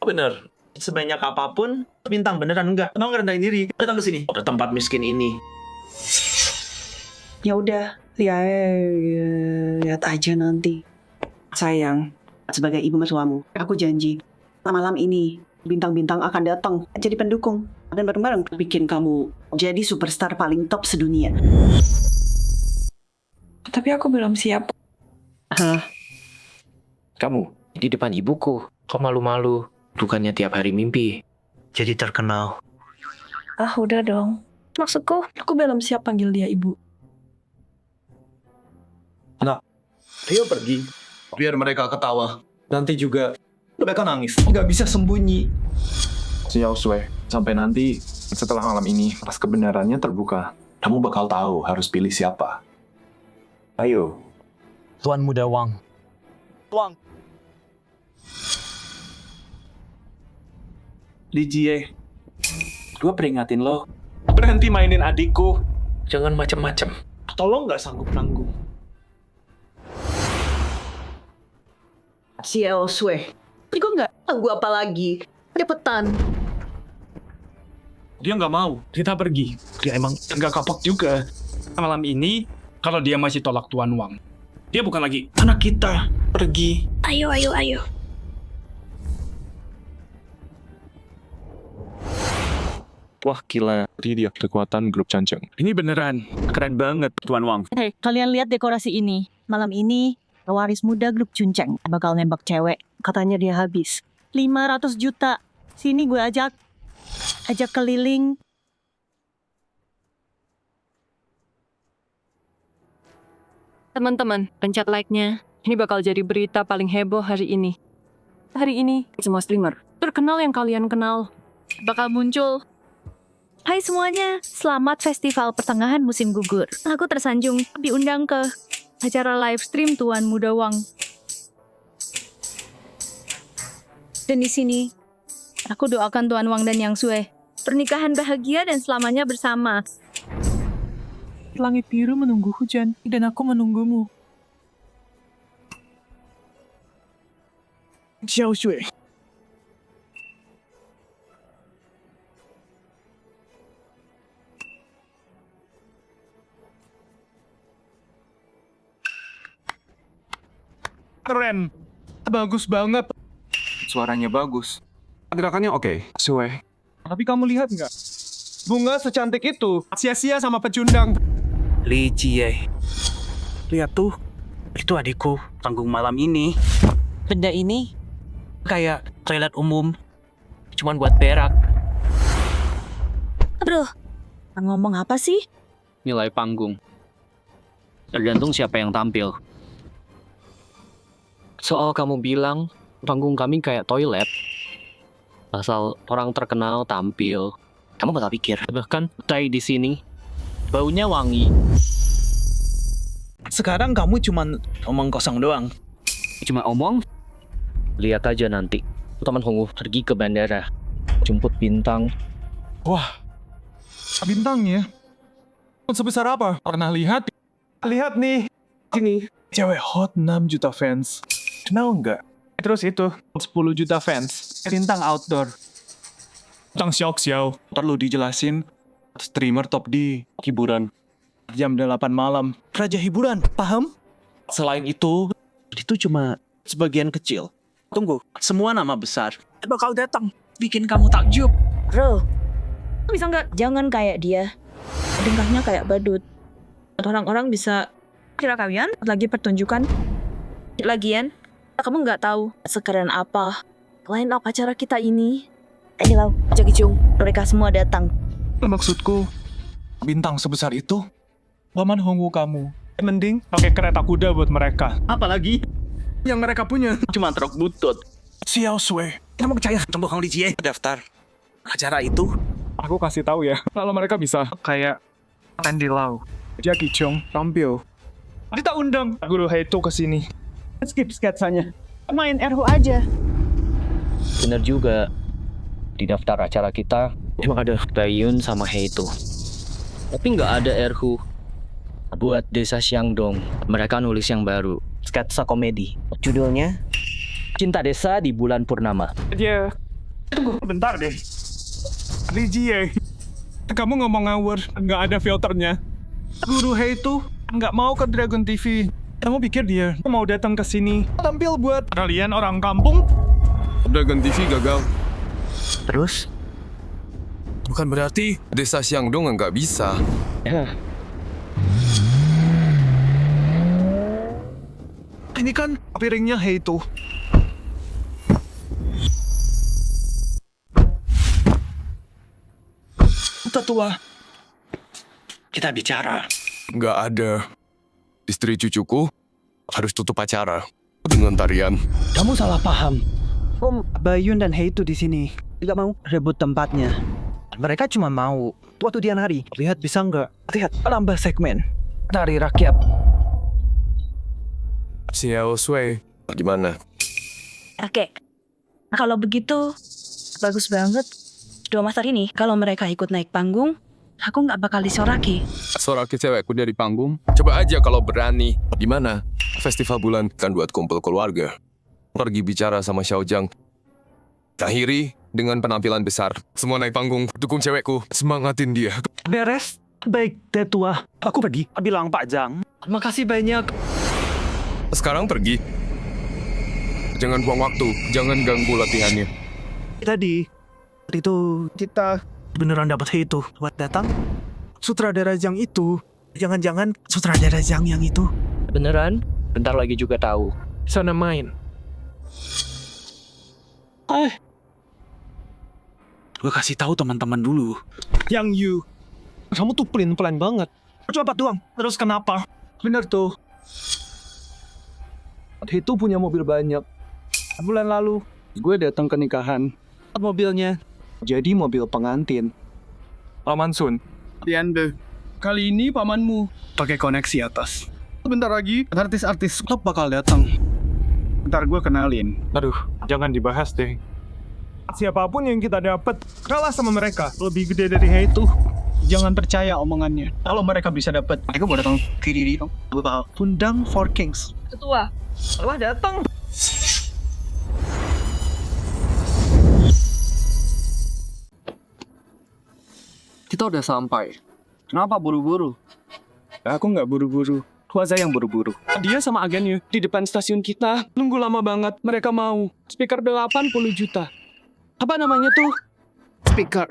Bener. Sebanyak apapun, bintang beneran enggak. Mau ngerendahin diri, datang ke sini. Udah tempat miskin ini. Ya udah, lihat aja nanti. Sayang, sebagai ibu mertuamu, aku janji malam ini bintang-bintang akan datang jadi pendukung dan bareng-bareng bikin kamu jadi superstar paling top sedunia. Tapi aku belum siap. Hah? Kamu di depan ibuku. Kok malu-malu? Bukannya tiap hari mimpi. Jadi terkenal. Ah, udah dong. Maksudku, aku belum siap panggil dia ibu. Ayo pergi. Biar mereka ketawa. Nanti juga mereka nangis. Nggak bisa sembunyi. Xiao Sui, sampai nanti setelah malam ini, pas kebenarannya terbuka, kamu bakal tahu harus pilih siapa. Ayo. Tuan Muda Wang. Wang. Li Jie, gue peringatin lo. Berhenti mainin adikku. Jangan macem-macem. Tolong nggak sanggup nanggung. Xiao Sui, kok nggak tunggu apa lagi? Cepetan. Dia nggak mau. Kita pergi. Dia emang nggak kapok juga. Malam ini, kalau dia masih tolak Tuan Wang, dia bukan lagi anak kita. Pergi. Ayo. Wah gila. Ini dia kekuatan grup Chunjang. Ini beneran. Keren banget, Tuan Wang. Hei, kalian lihat dekorasi ini. Malam ini, pewaris muda grup Chunjang bakal nembak cewek. Katanya dia habis. 500 juta. Sini gue ajak keliling. Teman-teman, pencet like-nya. Ini bakal jadi berita paling heboh hari ini. Hari ini, semua streamer terkenal yang kalian kenal bakal muncul. Hai semuanya, selamat Festival Pertengahan Musim Gugur. Aku tersanjung diundang ke acara live stream Tuan Muda Wang. Dan di sini, aku doakan Tuan Wang dan Yang Sui pernikahan bahagia dan selamanya bersama. Langit biru menunggu hujan, dan aku menunggumu. Xiao Sui. Keren. Bagus banget. Suaranya bagus. Gerakannya oke. Sui. Tapi kamu lihat nggak? Bunga secantik itu sia-sia sama pecundang. Li Jie. Lihat tuh, Itu adikku, tanggung malam ini. Benda ini Kayak toilet umum, cuman buat berak. Aduh, ngomong apa sih? Nilai panggung. Tergantung siapa yang tampil. Soal kamu bilang panggung kami kayak toilet, asal orang terkenal tampil, kamu bakal pikir. Bahkan tai di sini, baunya wangi. Sekarang kamu cuman omong kosong doang. Cuma omong? Lihat aja nanti. Teman Hongu pergi ke bandara, jemput Bintang. Wah, bintangnya sebesar apa? Pernah lihat? Lihat nih, ini cewek hot 6 juta fans. Kenal nggak? Terus itu 10 juta fans. Bintang outdoor. Bintang Xiao perlu dijelasin. Streamer top di hiburan. Jam 8 malam. Raja hiburan, paham? Selain itu cuma sebagian kecil. Tunggu, semua nama besar bakal datang, bikin kamu takjub. Bro, bisa nggak jangan kayak dia? Tingkahnya kayak badut. Orang-orang bisa kira kalian lagi pertunjukan. Lagian, kamu nggak tahu sekeren apa line up acara kita ini. Ini loh, Jackie Chung, mereka semua datang. Maksudku, bintang sebesar itu, paman Hongu kamu. Mending pakai kereta kuda buat mereka. Apalagi yang mereka punya cuma truk butut. Xiao Sui. Kamu percaya Tombol Hong Lijie daftar acara itu? Aku kasih tahu ya, kalau mereka bisa kayak Andy Lau, Jackie Chung, tampil. Kita undang Guru Heito ke sini. Skip sketsanya. Main Erhu aja. Bener juga. Di daftar acara kita, emang ada Taeyun sama Heito. Tapi nggak ada Erhu. Buat Desa Xiangdong, mereka nulis yang baru. Sketsa komedi. Judulnya Cinta Desa di Bulan Purnama. Dia, tunggu bentar deh. Lijie, kamu ngomong ngawur, nggak ada filternya. Guru Heito nggak mau ke Dragon TV. Kamu pikir dia mau datang ke sini tampil buat kalian orang kampung? Dragon TV gagal. Terus? Bukan berarti Desa Xiangdong nggak bisa. Ini kan piringnya Heito. Tetua, kita bicara. Nggak ada. Istri cucuku harus tutup acara dengan tarian. Kamu salah paham. Om Bayun dan Heito di sini tidak mau rebut tempatnya. Mereka cuma mau waktu dia nari. Lihat bisa nggak? Lihat nambah segmen nari rakyat. Xiao Sui, gimana? Oke, kalau begitu bagus banget. Dua master ini, kalau mereka ikut naik panggung, aku nggak bakal disoraki. Soraki cewekku dari panggung. Coba aja kalau berani. Gimana? Festival bulan kan buat kumpul keluarga. Pergi bicara sama Xiaojang. Akhiri dengan penampilan besar. Semua naik panggung, dukung cewekku, semangatin dia. Beres? Baik, Tetua. Aku pergi. Bilang Pak Jang. Makasih banyak. Sekarang pergi. Jangan buang waktu, jangan ganggu latihannya. Tadi itu kita beneran dapat itu buat datang. Sutradara Jang itu, jangan-jangan sutradara Jang yang itu. Beneran? Bentar lagi juga tahu. Sana main. Gue kasih tahu teman-teman dulu. Yang you, kamu tuh pelan banget. Coba doang. Terus kenapa? Bener tuh. Itu punya mobil banyak. Bulan lalu, gue datang ke nikahan. Mobilnya jadi mobil pengantin. Paman Sun. Tiande, kali ini pamanmu pakai koneksi atas. Bentar lagi artis-artis klub bakal datang. Ntar gue kenalin. Aduh, jangan dibahas deh. Siapapun yang kita dapat kalah sama mereka. Lebih gede dari Heito. Jangan percaya omongannya. Kalau mereka bisa dapat, mereka mau datang ke diri dong. Gue bakal undang Four Kings. Ketua, wah datang. Kita udah sampai. Kenapa buru-buru? Aku nggak buru-buru. Huaza yang buru-buru. Dia sama agennya di depan stasiun kita. Nunggu lama banget. Mereka mau. Speaker 80 juta. Apa namanya tuh? Speaker.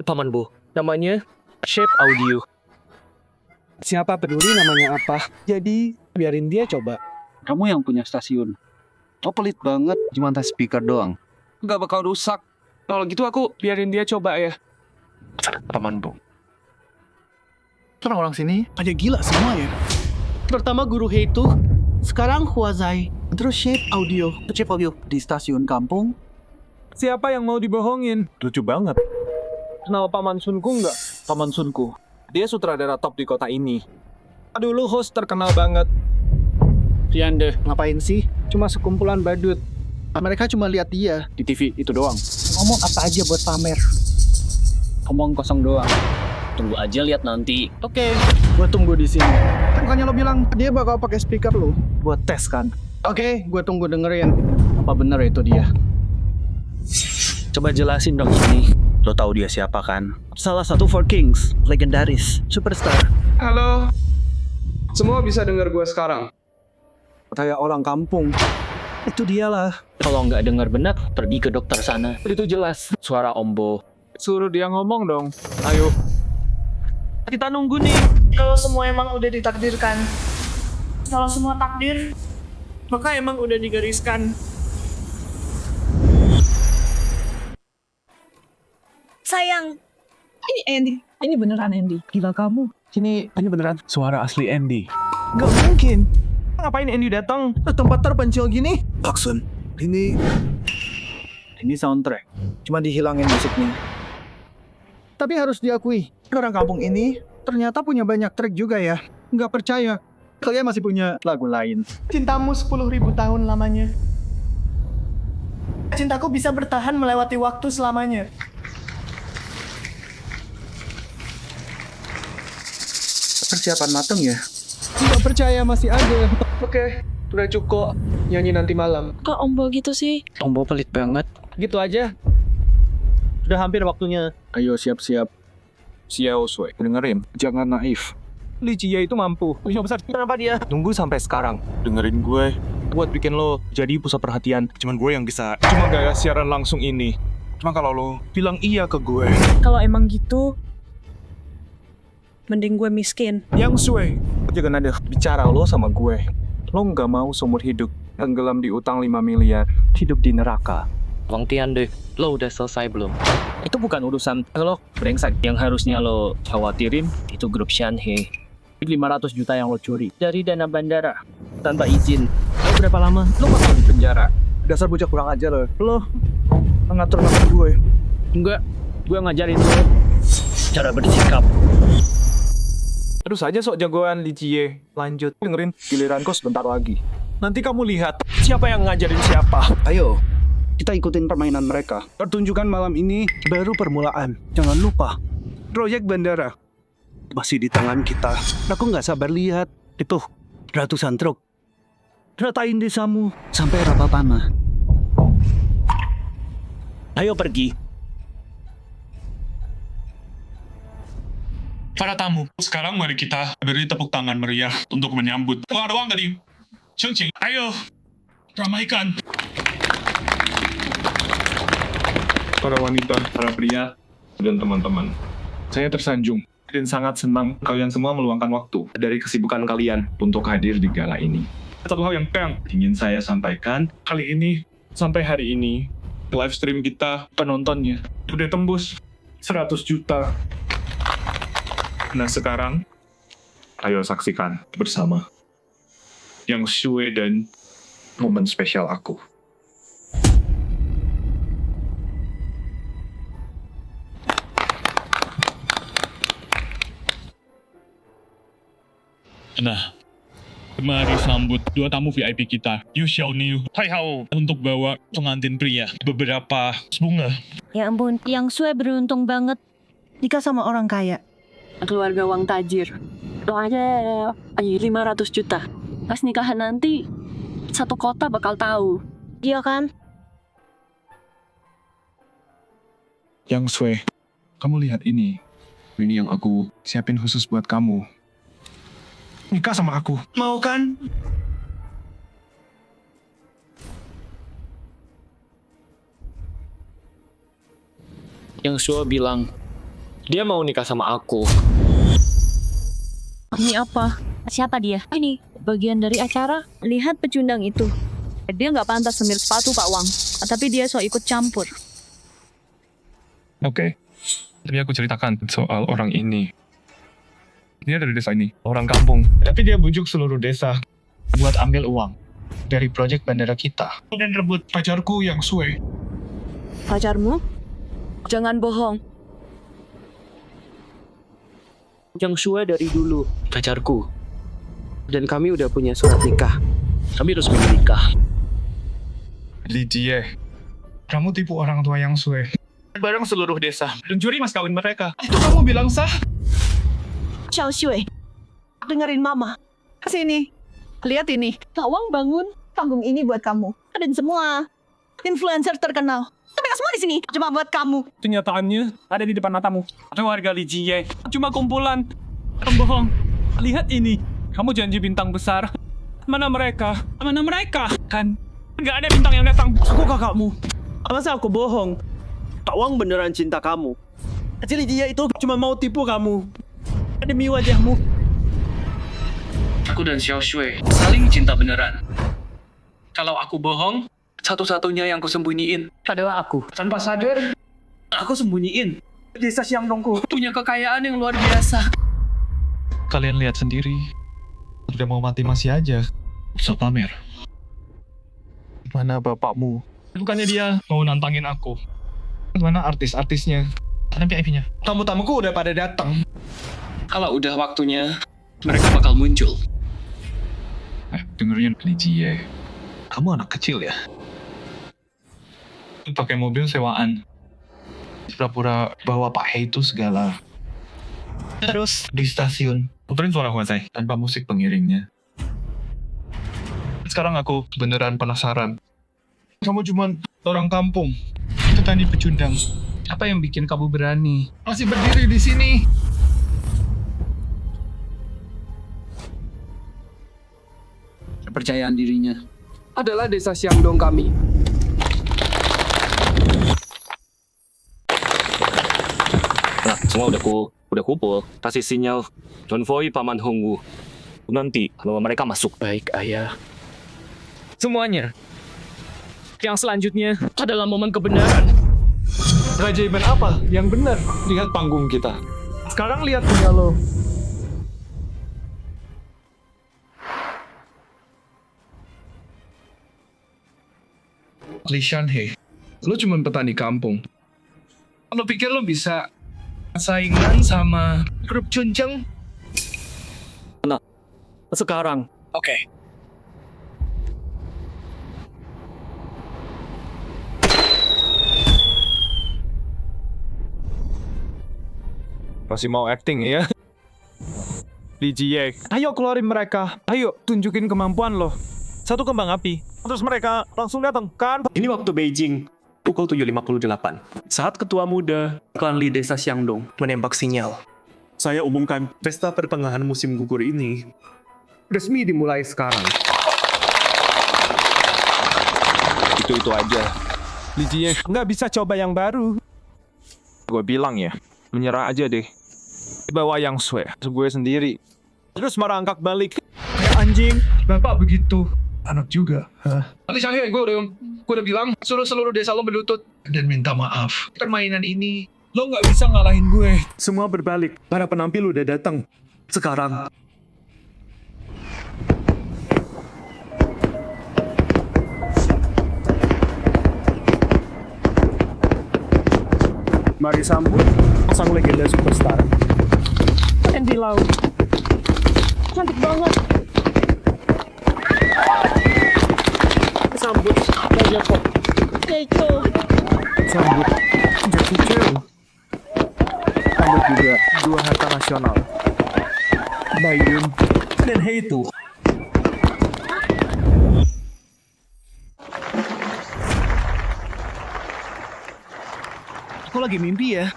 Paman Bu, namanya Shape Audio. Siapa peduli namanya apa? Jadi, biarin dia coba. Kamu yang punya stasiun. Oh pelit banget, cuma tes speaker doang. Nggak bakal rusak. Kalau gitu aku biarin dia coba ya. Paman Bu. Orang-orang sini Aja gila semua ya. Pertama guru He itu, sekarang Huazai, terus Shape Audio di stasiun kampung. Siapa yang mau dibohongin? Lucu banget. Kenal Paman Sunku nggak? Paman Sunku. Dia sutradara top di kota ini. Dulu host terkenal banget. Riande, ngapain sih? Cuma sekumpulan badut. Mereka cuma lihat dia Di TV itu doang. ngomong apa aja buat pamer. Omong kosong doang. Tunggu aja lihat nanti. Oke, gue tunggu di sini. Bukannya lo bilang dia bakal pakai speaker lo buat tes kan? Oke, gue tunggu dengerin. Apa bener itu dia? Coba jelasin dong ini. Lo tahu dia siapa kan? Salah satu Four Kings, legendaris, superstar. Halo. Semua bisa dengar gue sekarang. Kayak orang kampung. Itu dialah. Kalau nggak dengar benar, pergi ke dokter sana. Itu jelas. Suara Ombo. Suruh dia ngomong dong. Ayo. Kita nunggu nih. Kalau semua emang udah ditakdirkan. Kalau semua takdir, maka emang udah digariskan. Sayang. Ini Andy. Ini beneran Andy. Gila kamu. Ini beneran suara asli Andy. Gak mungkin. Ngapain Andy datang? Tempat terpencil gini. Aksun, ini soundtrack. Cuma dihilangin musiknya. Tapi harus diakui, orang kampung ini ternyata punya banyak track juga ya. Nggak percaya, kalian masih punya lagu lain. Cintamu 10.000 tahun lamanya. Cintaku bisa bertahan melewati waktu selamanya. Persiapan mateng ya? Nggak percaya masih ada. Oke, udah cukup. Nyanyi nanti malam. Kok Ombo gitu sih? Ombo pelit banget. Gitu aja. Udah hampir waktunya. Ayo siap-siap. Xiao Sui, dengerin. Jangan naif. Li Jie itu mampu. Punya besar. Kenapa dia? Tunggu sampai sekarang. Dengerin gue. Buat bikin lo jadi pusat perhatian. Cuman gue yang bisa. Cuma gaya siaran langsung ini. Cuma kalau lo bilang iya ke gue. Kalau emang gitu, mending gue miskin. Yang Sui, jangan ada bicara lo sama gue. Lo nggak mau seumur hidup tenggelam di utang 5 miliar. Hidup di neraka. Wang Tiande, lo udah selesai belum? Itu bukan urusan lo, brengsek. Yang harusnya lo khawatirin itu grup Shanhe. 500 juta yang lo curi. Dari dana bandara, tanpa izin. Lo berapa lama? Lo bakal di penjara. Dasar bocah kurang ajar lo. Lo ngatur-ngatur gue. Enggak, gue ngajarin lo cara bersikap. Terus aja sok jagoan Li Jie. Lanjut, dengerin giliranku sebentar lagi. Nanti kamu lihat siapa yang ngajarin siapa. Ayo, kita ikutin permainan mereka. Pertunjukan malam ini baru permulaan. Jangan lupa, proyek bandara masih di tangan kita. Aku nggak sabar lihat. Itu ratusan truk. Ratain desamu sampai Rapapama. Ayo pergi. Para tamu, sekarang mari kita beri tepuk tangan meriah untuk menyambut pengaruan dari Chengqing. Ayo, ramaikan. Para wanita, para pria, dan teman-teman. Saya tersanjung dan sangat senang kalian semua meluangkan waktu dari kesibukan kalian untuk hadir di gala ini. Satu hal yang ingin saya sampaikan, kali ini, sampai hari ini, live stream kita, penontonnya, udah tembus 100 juta. Nah sekarang, ayo saksikan bersama Yang Shui dan momen spesial aku. Nah, mari sambut dua tamu VIP kita, Yu Xiaoniu, Hai Hao, untuk bawa pengantin pria beberapa bunga. Ya ampun, Yang Sue beruntung banget. Nikah sama orang kaya. Keluarga Wang tajir. Doanya 500 juta. Pas nikahan nanti, satu kota bakal tahu. Iya kan? Yang Sui, kamu lihat ini. Ini yang aku siapin khusus buat kamu. Nikah sama aku. Mau kan? Yang Sue bilang, dia mau nikah sama aku. Ini apa? Siapa dia? Ini bagian dari acara. Lihat pecundang itu. Dia nggak pantas semir sepatu Pak Wang. Tapi dia so ikut campur. Oke. Tapi aku ceritakan soal orang ini. Dia dari desa ini, orang kampung. Tapi dia bujuk seluruh desa buat ambil uang dari proyek bandara kita. Dan rebut pacarku yang Sue. Pacarmu? Jangan bohong. Yang Sue dari dulu pacarku. Dan kami udah punya surat nikah. Kami resmi menikah. Lydia, kamu tipu orang tua yang Sue. Bareng seluruh desa. Dan curi mas kawin mereka. Itu kamu bilang sah? Xiao Shui, dengerin mama. Sini, lihat ini. Lawang bangun panggung ini buat kamu. Dan semua influencer terkenal. Tapi semua di sini cuma buat kamu. Kenyataannya ada di depan matamu. Ada warga Lijie. Cuma kumpulan pembohong. Lihat ini. Kamu janji bintang besar. Mana mereka? Mana mereka? Kan nggak ada bintang yang datang. Aku kakakmu. Masa aku bohong? Pak Wang beneran cinta kamu. Kecil dia itu cuma mau tipu kamu. Demi wajahmu. Aku dan Xiao Shui saling cinta beneran. Kalau aku bohong, satu-satunya yang aku sembunyiin adalah aku. Tanpa sadar, aku sembunyiin. Desa Xiangdongku punya kekayaan yang luar biasa. Kalian lihat sendiri. Udah mau mati masih aja. Usah pamer. Mana bapakmu? Bukannya dia mau nantangin aku. Mana artis-artisnya? Mana VIP-nya? Tamu-tamuku udah pada datang. Kalau udah waktunya, mereka bakal muncul. Dengerin Lydia. Kamu anak kecil ya? Pakai mobil sewaan. Pura-pura bawa Pak Hei itu segala. Terus di stasiun puterin suara Huasai tanpa musik pengiringnya. Sekarang aku beneran penasaran. Kamu cuman orang kampung. Petani pecundang. Apa yang bikin kamu berani? Masih berdiri di sini. Kepercayaan dirinya adalah desa Xiangdong kami. Nah, semua udah kumpul. Kasih sinyal konvoi Paman Hongwu. Nanti kalau mereka masuk. Baik, Ayah. Semuanya. Yang selanjutnya adalah momen kebenaran. Keajaiban apa yang benar? Lihat panggung kita. Sekarang lihat punya lo. Li Shanhei, lo cuma petani kampung. Lo pikir lo bisa saingan sama grup Chunjang? Nah, sekarang. Oke. Masih mau acting ya? Lydia, ayo keluarin mereka. Ayo, tunjukin kemampuan lo. Satu kembang api. Terus mereka langsung datang, kan? Ini waktu Beijing, pukul 7.58. Saat ketua muda klan Li Desa Xiangdong menembak sinyal. Saya umumkan pesta pertengahan musim gugur ini resmi dimulai sekarang. Itu aja. Lydia, nggak bisa coba yang baru. Gue bilang ya, menyerah aja deh. Bawa yang Sue, gue sendiri. Terus merangkak balik. Kayak anjing, bapak begitu. Anak juga. Li Shanhei, gue udah bilang, suruh seluruh desa lo berlutut dan minta maaf. Permainan ini, lo nggak bisa ngalahin gue. Semua berbalik, para penampil udah datang. Sekarang. Mari sambut sang legenda superstar. Andy Lau. Cantik banget. Sambut Raja Pop. Keiko. Sambut Jackie Chan. Sambut juga dua harta nasional. Baiyun dan Heitu. Aku lagi mimpi ya.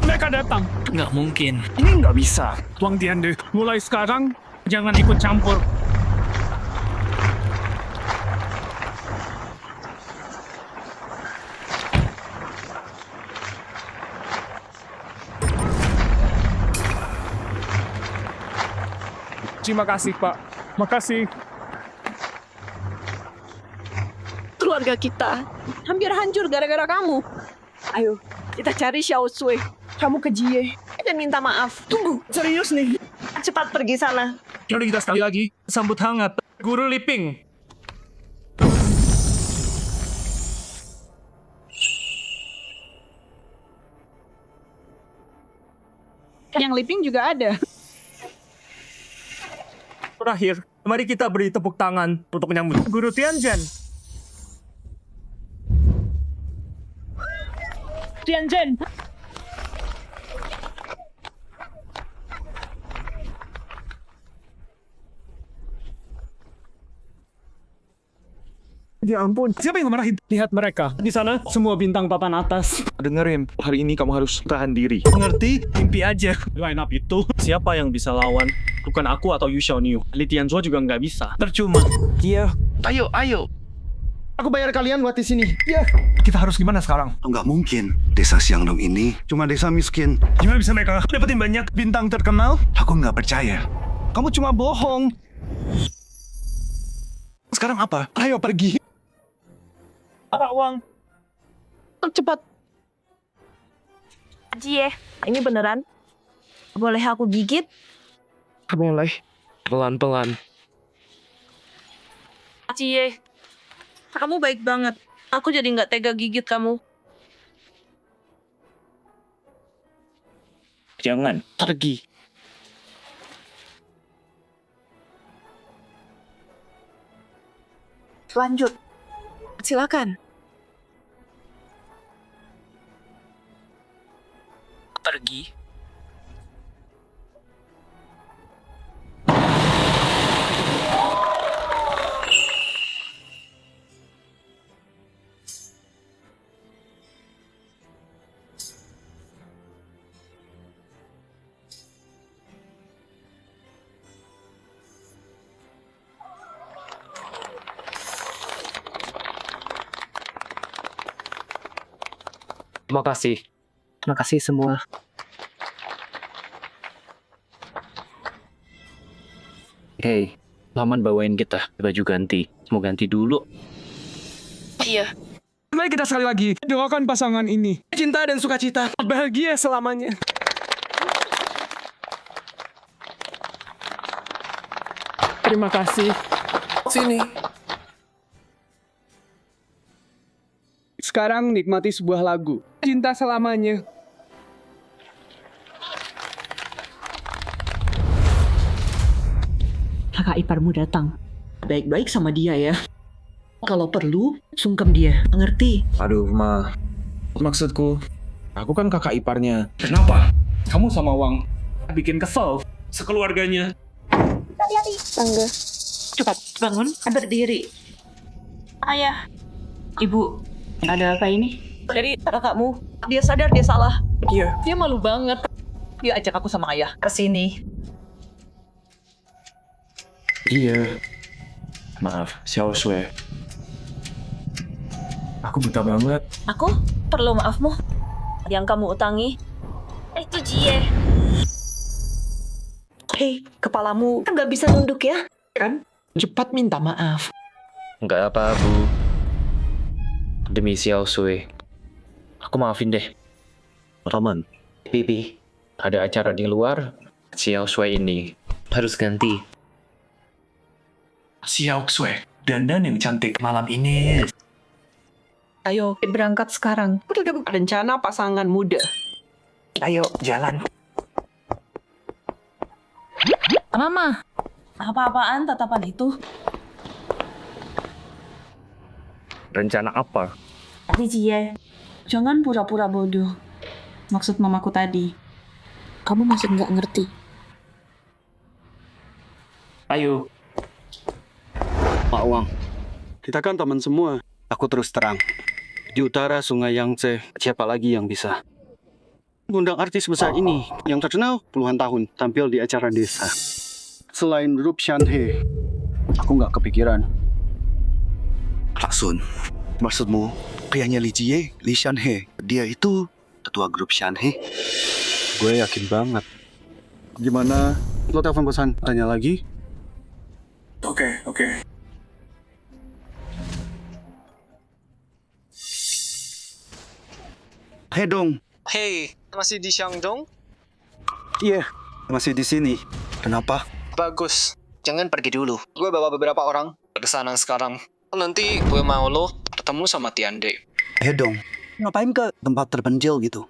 Mereka datang. Nggak mungkin. Ini nggak bisa. Wang Diande, mulai sekarang jangan ikut campur. Terima kasih, Pak. Makasih. Keluarga kita hampir hancur gara-gara kamu. Ayo, kita cari Xiao Sui. Kamu ke Jie dan minta maaf. Tunggu, serius nih. Cepat pergi sana. Jadi kita sekali lagi sambut hangat Guru Liping. Yang Liping juga ada. Terakhir, mari kita beri tepuk tangan untuk menyambut Guru Tianzhen. Tianzhen. Ya ampun, siapa yang marahin? Lihat mereka. Di sana, semua bintang papan atas. Dengerin, hari ini kamu harus tahan diri. Mengerti? Mimpi aja. Line up itu, siapa yang bisa lawan? Bukan aku atau Yu Xiaoniu. Li Tianzuo juga nggak bisa. Percuma. Iya. Ayo. Aku bayar kalian buat di sini. Iya. Kita harus gimana sekarang? Nggak mungkin. Desa Xiangdong ini cuma desa miskin. Gimana bisa mereka dapetin banyak bintang terkenal? Aku nggak percaya. Kamu cuma bohong. Sekarang apa? Ayo pergi. Apa uang? Cepat. Jie, ini beneran? Boleh aku gigit? Boleh. Pelan-pelan. Jie, kamu baik banget. Aku jadi nggak tega gigit kamu. Jangan. Pergi. Lanjut. Silakan. Pergi. Terima kasih. Terima kasih semua. Hey, Paman bawain kita baju ganti. Mau ganti dulu. Iya. Mari kita sekali lagi doakan pasangan ini. Cinta dan sukacita. Bahagia selamanya. Terima kasih. Sini. Sekarang nikmati sebuah lagu. Cinta selamanya. Kakak iparmu datang. Baik-baik sama dia ya. Kalau perlu, sungkem dia. Mengerti? Aduh, Ma. Maksudku, aku kan kakak iparnya. Kenapa? Kamu sama Wang bikin kesel sekeluarganya. Hati-hati. Tangga. Cepat, bangun. Berdiri. Ayah. Ibu, ada apa ini? Dari kakakmu, dia sadar dia salah. Iya. Dia malu banget. Dia ajak aku sama ayah ke sini. Iya. Maaf, Xiao Sui. Aku buta banget. Aku perlu maafmu. Yang kamu utangi. Itu Jie. Hei, kepalamu nggak bisa nunduk ya? Kan? Cepat minta maaf. Nggak apa, Bu. Demi Xiao Sui. Aku maafin deh. Paman. Pipi, ada acara di luar. Xiao Sui ini harus ganti. Xiao Sui, dandan yang cantik malam ini. Ayo, berangkat sekarang. Rencana pasangan muda. Ayo, jalan. Mama, apa-apaan tatapan itu? Rencana apa? Tadi Jie, jangan pura-pura bodoh. Maksud mamaku tadi. Kamu masih nggak ngerti. Ayo. Pak Wang, kita kan teman semua. Aku terus terang. Di utara Sungai Yangtze, siapa lagi yang bisa? Undang artis besar ini, yang terkenal puluhan tahun, tampil di acara desa. Selain Rup Shanhe, aku nggak kepikiran. Pak Sun, maksudmu kayaknya Li Jie, Li Shanhe, dia itu ketua grup Shanhe? Gue yakin banget. Gimana? Lo telepon pesan, tanya lagi? Oke. Hei dong. Hei, masih di Shandong? Iya, masih di sini. Kenapa? Bagus. Jangan pergi dulu. Gue bawa beberapa orang ke sana sekarang. Nanti gue mau lo ketemu sama Tiande. Hei dong. Ngapain ke tempat terpencil gitu?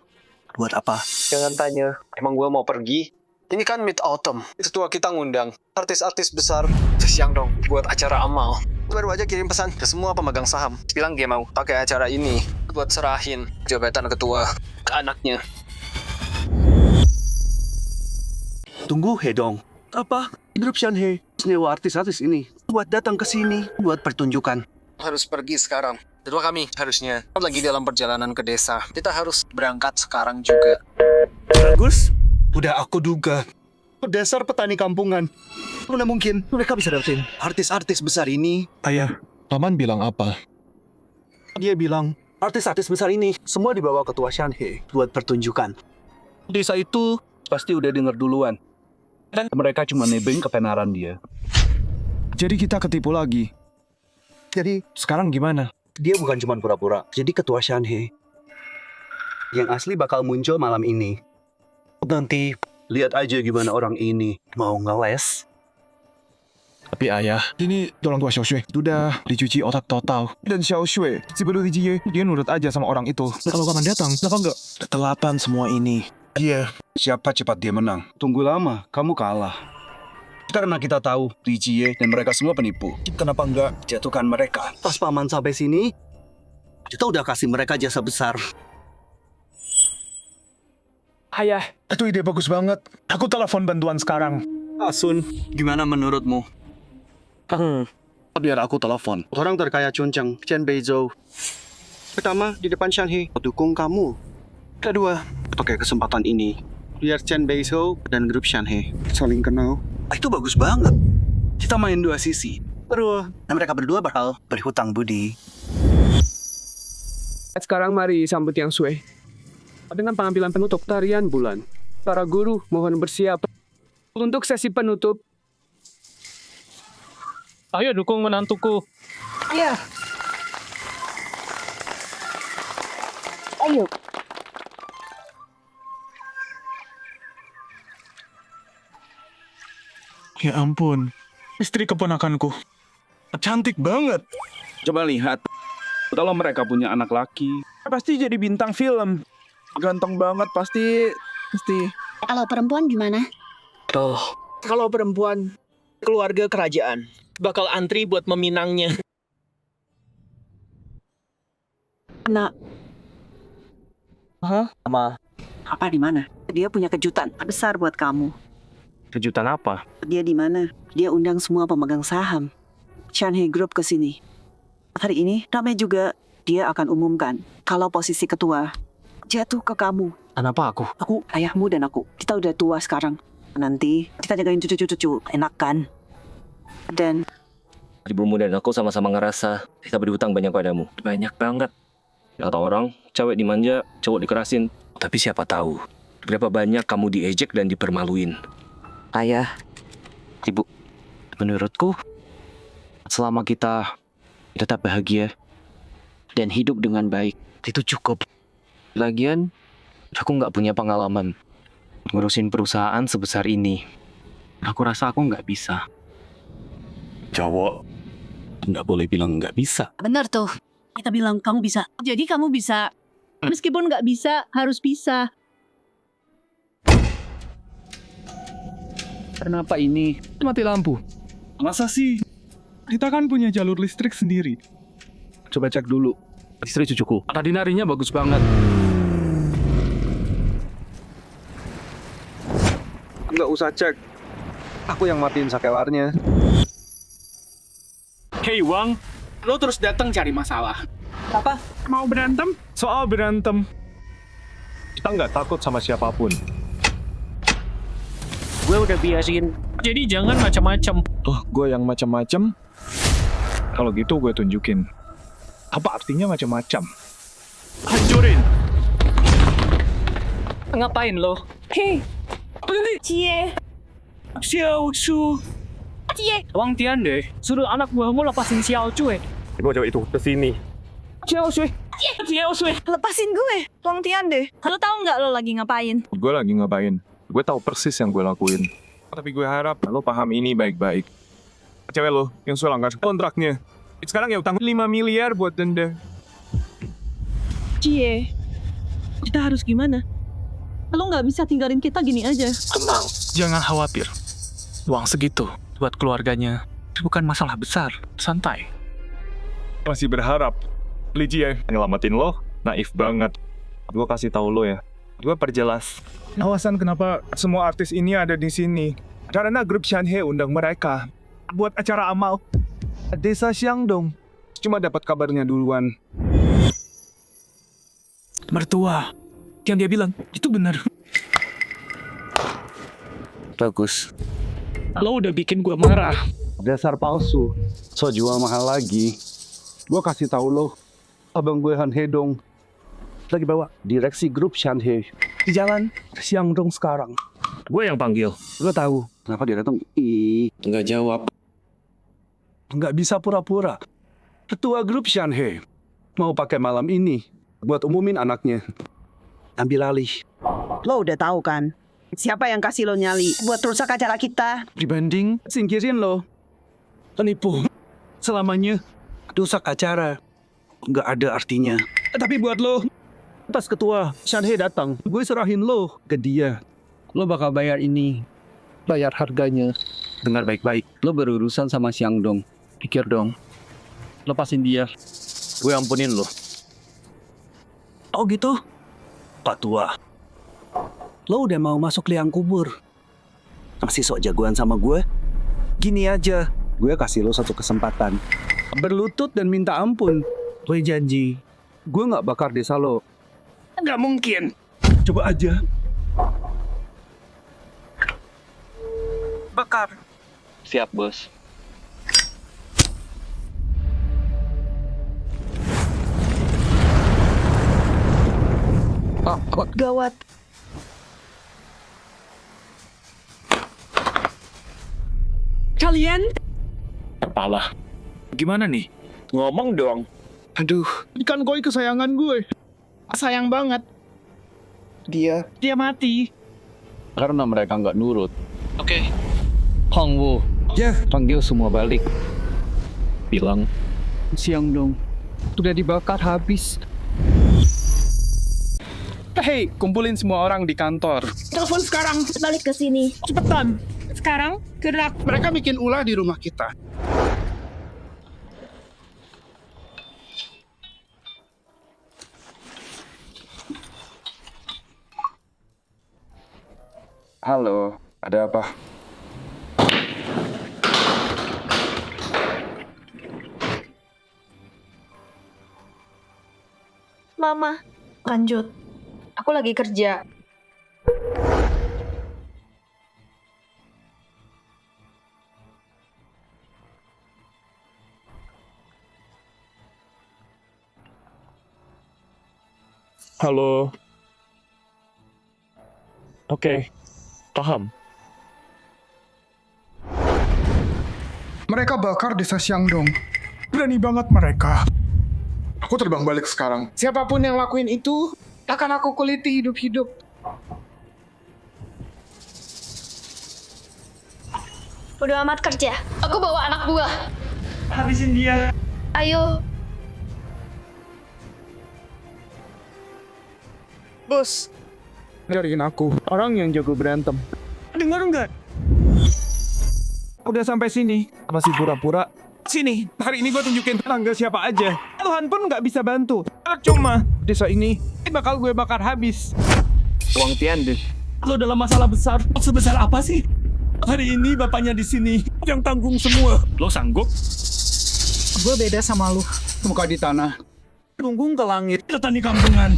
Buat apa? Jangan tanya. Emang gue mau pergi? Ini kan Mid Autumn. Itu tua kita ngundang artis-artis besar ke Shandong buat acara amal. Baru aja kirim pesan ke semua pemegang saham. Bilang dia mau pakai acara ini buat serahin jabatan ketua ke anaknya. Tunggu, Hei dong. Apa? Grup Shanhei nyewa artis-artis ini buat datang ke sini buat pertunjukan. Harus pergi sekarang. Kedua kami harusnya lagi dalam perjalanan ke desa. Kita harus berangkat sekarang juga. Bagus. Udah aku duga. Dasar petani kampungan. Mana mungkin mereka bisa dapetin artis-artis besar ini. Ayah, Paman bilang apa? Dia bilang, artis-artis besar ini semua dibawa ketua Shanhei buat pertunjukan. Desa itu pasti udah denger duluan. Dan mereka cuma nebeng ketenaran dia. Jadi kita ketipu lagi. Jadi sekarang gimana? Dia bukan cuma pura-pura jadi ketua Shanhei. Yang asli bakal muncul malam ini. Nanti lihat aja gimana orang ini mau ngeles. Tapi ayah, ini orang tua Xiao Shui sudah dicuci otak total. Dan Xiao Shui, si Belu Lijie, dia nurut aja sama orang itu. Kalau paman datang, kenapa enggak? Ketelapan semua ini. Iya, siapa cepat dia menang. Tunggu lama, kamu kalah. Karena kita tahu Lijie dan mereka semua penipu. Kenapa enggak jatuhkan mereka? Pas paman sampai sini, kita udah kasih mereka jasa besar. Ayah, itu ide bagus banget. Aku telepon bantuan sekarang. Asun, gimana menurutmu? Biar aku telepon. Orang terkaya Chuncheng, Chen Beizhou. Pertama, di depan Shanhei, dukung kamu. Kedua, pakai kesempatan ini, biar Chen Beizhou dan grup Shanhei saling kenal. Itu bagus banget. Kita main dua sisi. Berdua, dan mereka berdua bakal berhutang budi. Sekarang mari sambut Yang Sui. Dengan pengambilan penutup tarian bulan. Para guru mohon bersiap untuk sesi penutup. Ayo dukung menantuku. Iya. Ayo. Ya ampun, istri keponakanku. Cantik banget. Coba lihat. Kalau mereka punya anak laki, pasti jadi bintang film. Ganteng banget pasti. Kalau perempuan gimana? Tuh, kalau perempuan, keluarga kerajaan bakal antri buat meminangnya. Nak. Hah? Sama. Apa di mana? Dia punya kejutan besar buat kamu. Kejutan apa? Dia di mana? Dia undang semua pemegang saham Shanhei Group ke sini. Hari ini ramai juga dia akan umumkan kalau posisi ketua jatuh ke kamu. Kenapa aku? Aku, ayahmu dan aku. Kita udah tua sekarang. Nanti kita jagain cucu-cucu. Enak kan? Dan ibumu dan aku sama-sama ngerasa kita berhutang banyak padamu. Banyak banget. Kata orang, cewek dimanja, cowok dikerasin. Tapi siapa tahu berapa banyak kamu diejek dan dipermaluin. Ayah, Ibu, menurutku selama kita tetap bahagia dan hidup dengan baik, itu cukup. Lagian, aku nggak punya pengalaman ngurusin perusahaan sebesar ini. Aku rasa aku nggak bisa. Cowok, nggak boleh bilang nggak bisa. Bener tuh. Kita bilang kamu bisa. Jadi kamu bisa. Meskipun nggak bisa, harus bisa. Kenapa ini? Mati lampu. Masa sih? Kita kan punya jalur listrik sendiri. Coba cek dulu. Istri cucuku. Tadi narinya bagus banget. Nggak usah cek. Aku yang matiin sakelarnya. Hei Wang, Lo terus datang cari masalah. apa? Mau berantem? Soal berantem, kita nggak takut sama siapapun. Gue udah biasin. Jadi jangan macam-macam. Tuh, gue yang macam-macam. Kalau gitu gue tunjukin. Apa artinya macam-macam? Hancurin. Ngapain lo? Hei, Cie. Xiao Shu. Cie, Wang Tian deh, suruh anak buahmu lepasin Xiao Shui. Bawa cewek itu ke sini. Xiao Shui. Xiao Shui. Lepasin gue, Wang Tian deh. Lo tahu nggak lo lagi ngapain? Gue lagi ngapain? Gue tahu persis yang gue lakuin. Tapi gue harap lo paham ini baik-baik. Cewek lo yang sudah langgar kontraknya. Sekarang ya utang 5 miliar buat denda. Cie, kita harus gimana? Lo nggak bisa tinggalin kita gini aja. Tenang, jangan khawatir. Uang segitu buat keluarganya bukan masalah besar, santai. Masih berharap. Lijie nyelamatin lo, naif banget. Gue kasih tahu lo ya. Gue perjelas. Alasan kenapa semua artis ini ada di sini. Karena grup Shanhe undang mereka buat acara amal. Desa Xiangdong. Cuma dapat kabarnya duluan. Mertua. Yang dia bilang, itu benar. Bagus. Lo udah bikin gue marah. Dasar palsu. So jual mahal lagi. Gue kasih tahu lo. Abang gue Han Hedong lagi bawa direksi grup Shanhe di jalan Xiangdong sekarang. Gue yang panggil. Lo tahu kenapa dia datang? Nggak jawab. Nggak bisa pura-pura. Ketua grup Shanhe mau pakai malam ini buat umumin anaknya. Ambil alih. Lo udah tahu kan? Siapa yang kasih lo nyali buat rusak acara kita? Dibanding singkirin lo. Penipu. Selamanya rusak acara. Nggak ada artinya. Tapi buat lo, pas ketua Shanhe datang, gue serahin lo ke dia. Lo bakal bayar ini. Bayar harganya. Dengar baik-baik. Lo berurusan sama Xiangdong. Pikir dong. Lepasin dia. Gue ampunin lo. Oh gitu? Pak Tua, lo udah mau masuk liang kubur. Masih sok jagoan sama gue? Gini aja, gue kasih lo satu kesempatan. Berlutut dan minta ampun. Gue janji, gue gak bakar desa lo. Gak mungkin. Coba aja. Bakar. Siap, bos. Gawat. Kalian? Kepala. Gimana nih? Ngomong dong. Aduh, ikan koi kesayangan gue. Sayang banget. Dia mati. Karena mereka nggak nurut. Oke. Hong Wu. Panggil semua balik. Bilang. Xiangdong sudah dibakar habis. Hei, kumpulin semua orang di kantor. Telepon sekarang. Balik ke sini. Cepetan. Sekarang, gerak. Mereka bikin ulah di rumah kita. Halo, ada apa? Mama, lanjut. Aku lagi kerja. Halo. Oke, paham. Mereka bakar desa Xiangdong. Berani banget mereka. Aku terbang balik sekarang. Siapapun yang lakuin itu, akan aku kuliti hidup-hidup. Udah amat kerja. Aku bawa anak buah. Habisin dia. Ayo. Bos, cariin aku. Orang yang jago berantem. Dengar nggak? Udah sampai sini, masih pura-pura. Sini, hari ini gue tunjukin tetangga siapa aja. Tuhan pun nggak bisa bantu. Cuma desa ini bakal gue bakar habis. Wang Tian deh. Lo dalam masalah besar. Sebesar apa sih? Hari ini bapaknya di sini yang tanggung semua. Lo sanggup? Gue beda sama lo. Muka di tanah, punggung ke langit. Petani kampungan.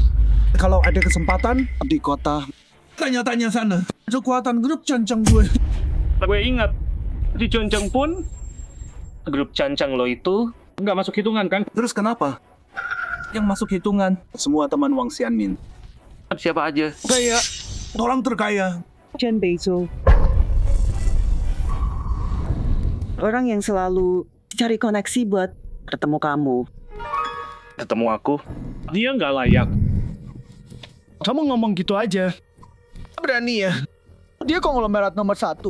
Kalau ada kesempatan di kota, tanya-tanya sana. Kekuatan grup cancang gue. Gue ingat, di Jonjong pun grup cancang lo itu nggak masuk hitungan kan? Terus kenapa? Yang masuk hitungan semua teman Wang Xianmin. Siapa aja? Kayak orang terkaya. Chen Beizo. orang yang selalu cari koneksi buat ketemu kamu. Ketemu aku? Dia nggak layak. Kamu ngomong gitu aja. Berani ya? Dia konglomerat nomor 1.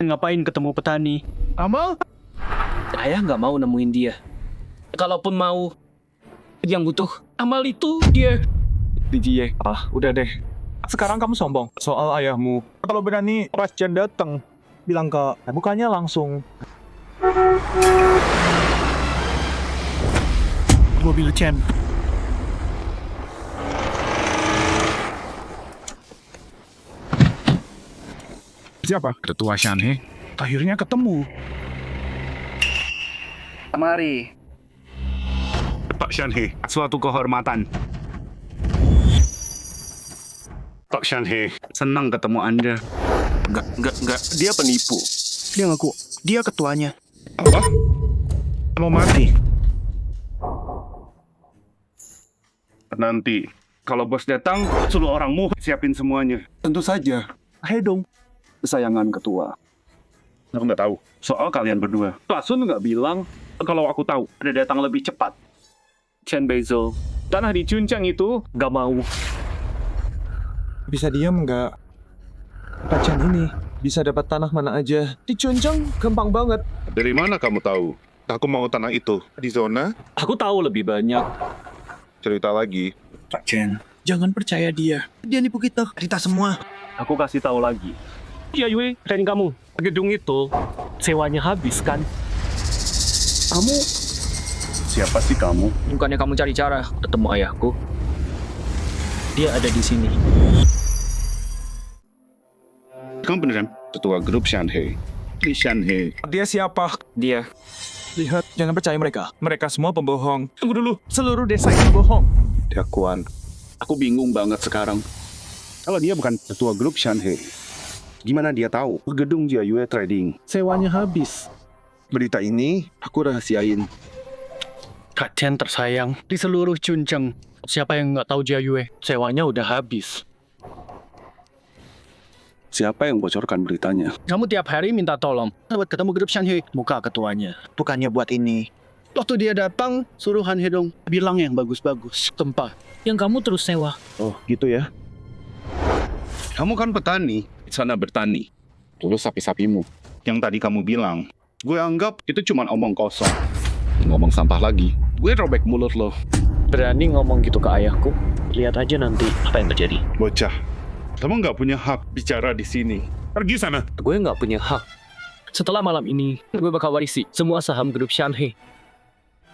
Ngapain ketemu petani? Amal? Ayah nggak mau nemuin dia. Kalaupun mau, yang butuh Amal itu dia. Ligie, udah deh. Sekarang kamu sombong soal ayahmu. Kalau berani, Rasjan datang. Bilang ke bukannya langsung. Mobil Chen. Siapa? Ketua Shanhe. Akhirnya ketemu. Mari. Pak Shanhe, suatu kehormatan. Pak Shanhe, senang ketemu Anda. Enggak. Dia penipu. Dia ngaku. Dia ketuanya. Apa? Mau mati. Nanti, kalau bos datang, suruh orangmu siapin semuanya. Tentu saja. Ayo dong. Kesayangan ketua. Aku nggak tahu soal kalian berdua. Pak Sun nggak bilang kalau aku tahu ada datang lebih cepat. Chen Beizhou, tanah di Cuncang itu nggak mau. Bisa diam nggak? Pak Chen ini bisa dapat tanah mana aja. Di Cuncang gampang banget. Dari mana kamu tahu? Aku mau tanah itu di zona. Aku tahu lebih banyak. Cerita lagi. Pak Chen, jangan percaya dia. Dia nipu kita semua. Aku kasih tahu lagi. Ya Yue, keren kamu. Gedung itu sewanya habis kan? Kamu? Siapa sih kamu? Bukannya kamu cari cara ketemu ayahku? Dia ada di sini. Kamu beneran ketua grup Shanhe. Li Shanhe. Dia siapa? Dia. Lihat, jangan percaya mereka. Mereka semua pembohong. Tunggu dulu, seluruh desa itu bohong. Dia Kuan. Aku bingung banget sekarang. Kalau dia bukan ketua grup Shanhe, gimana dia tahu gedung Jiayue Trading? Sewanya habis. Berita ini aku rahasiain. Kak Chen tersayang di seluruh Cuncang. Siapa yang nggak tahu Jiayue? Sewanya udah habis. Siapa yang bocorkan beritanya? Kamu tiap hari minta tolong. Buat ketemu grup Shanhe, muka ketuanya. Bukannya buat ini. Waktu dia datang, suruh Han Hedong bilang yang bagus-bagus. Tempat yang kamu terus sewa. Oh, gitu ya. Kamu kan petani, di sana bertani. Terus sapi-sapimu. Yang tadi kamu bilang, gue anggap itu cuma omong kosong. Ngomong sampah lagi. Gue robek mulut lo. Berani ngomong gitu ke ayahku? Lihat aja nanti apa yang terjadi. Bocah, kamu nggak punya hak bicara di sini. Pergi sana. Gue nggak punya hak. Setelah malam ini, gue bakal warisi semua saham grup Shanhe.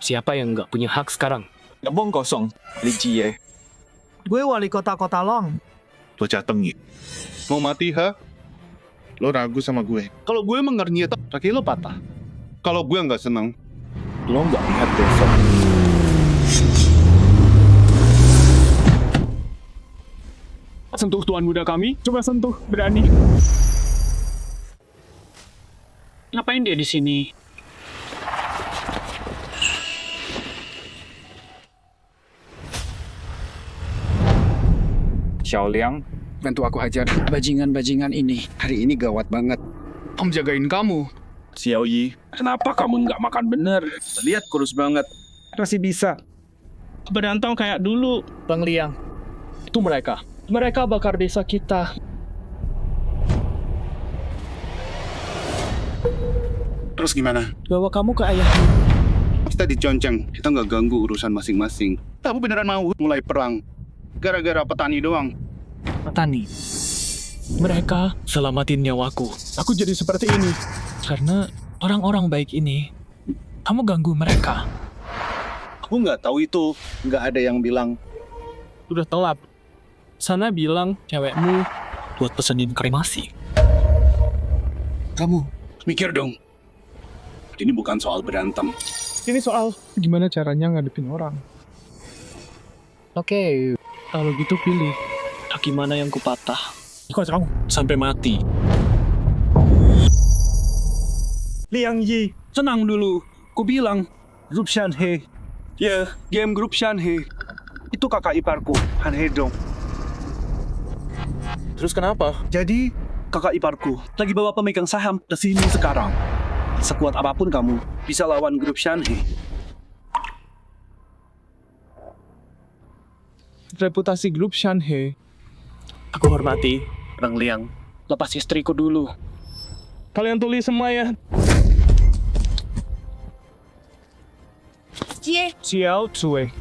Siapa yang nggak punya hak sekarang? Ngomong kosong, Ligie. Gue wali kota Long. Bocah tengik. Mau mati, ha? Lo ragu sama gue. Kalau gue mengernyit, kaki lo patah. Kalau gue nggak senang, lo nggak lihat besok. Sentuh tuan muda kami, coba sentuh, berani. Ngapain dia di sini? Xiaoliang, bantu aku hajar bajingan-bajingan ini. Hari ini gawat banget. Om jagain kamu. Xiao Yi, Kenapa kamu nggak makan bener? Lihat kurus banget. Masih bisa. Berantau kayak dulu. Bang Liang, itu mereka. Mereka bakar desa kita. terus gimana? Bawa kamu ke ayahmu. Kita diconceng, kita nggak ganggu urusan masing-masing. Kamu beneran mau mulai perang? Gara-gara petani doang. Petani. Mereka selamatin nyawaku. Aku jadi seperti ini. Karena orang-orang baik ini, kamu ganggu mereka. Aku nggak tahu itu. Nggak ada yang bilang. Udah telat. Sana bilang cewekmu buat pesenin kremasi. Kamu mikir dong. Ini bukan soal berantem. Ini soal gimana caranya ngadepin orang. Oke, kalau gitu pilih. Kaki mana yang kupatah? Kocok sampai mati. Liang Yi, tenang dulu. Ku bilang, grup Shanhe. Ya, game grup Shanhe. Itu kakak iparku, Han Hedong. Terus kenapa? Jadi, kakak iparku lagi bawa pemegang saham ke sini sekarang. Sekuat apapun kamu bisa lawan grup Shanhe. Reputasi grup Shanhe. Aku hormati Rang Liang. Lepas istriku dulu. Kalian tulis semua ya. Xiao Sui.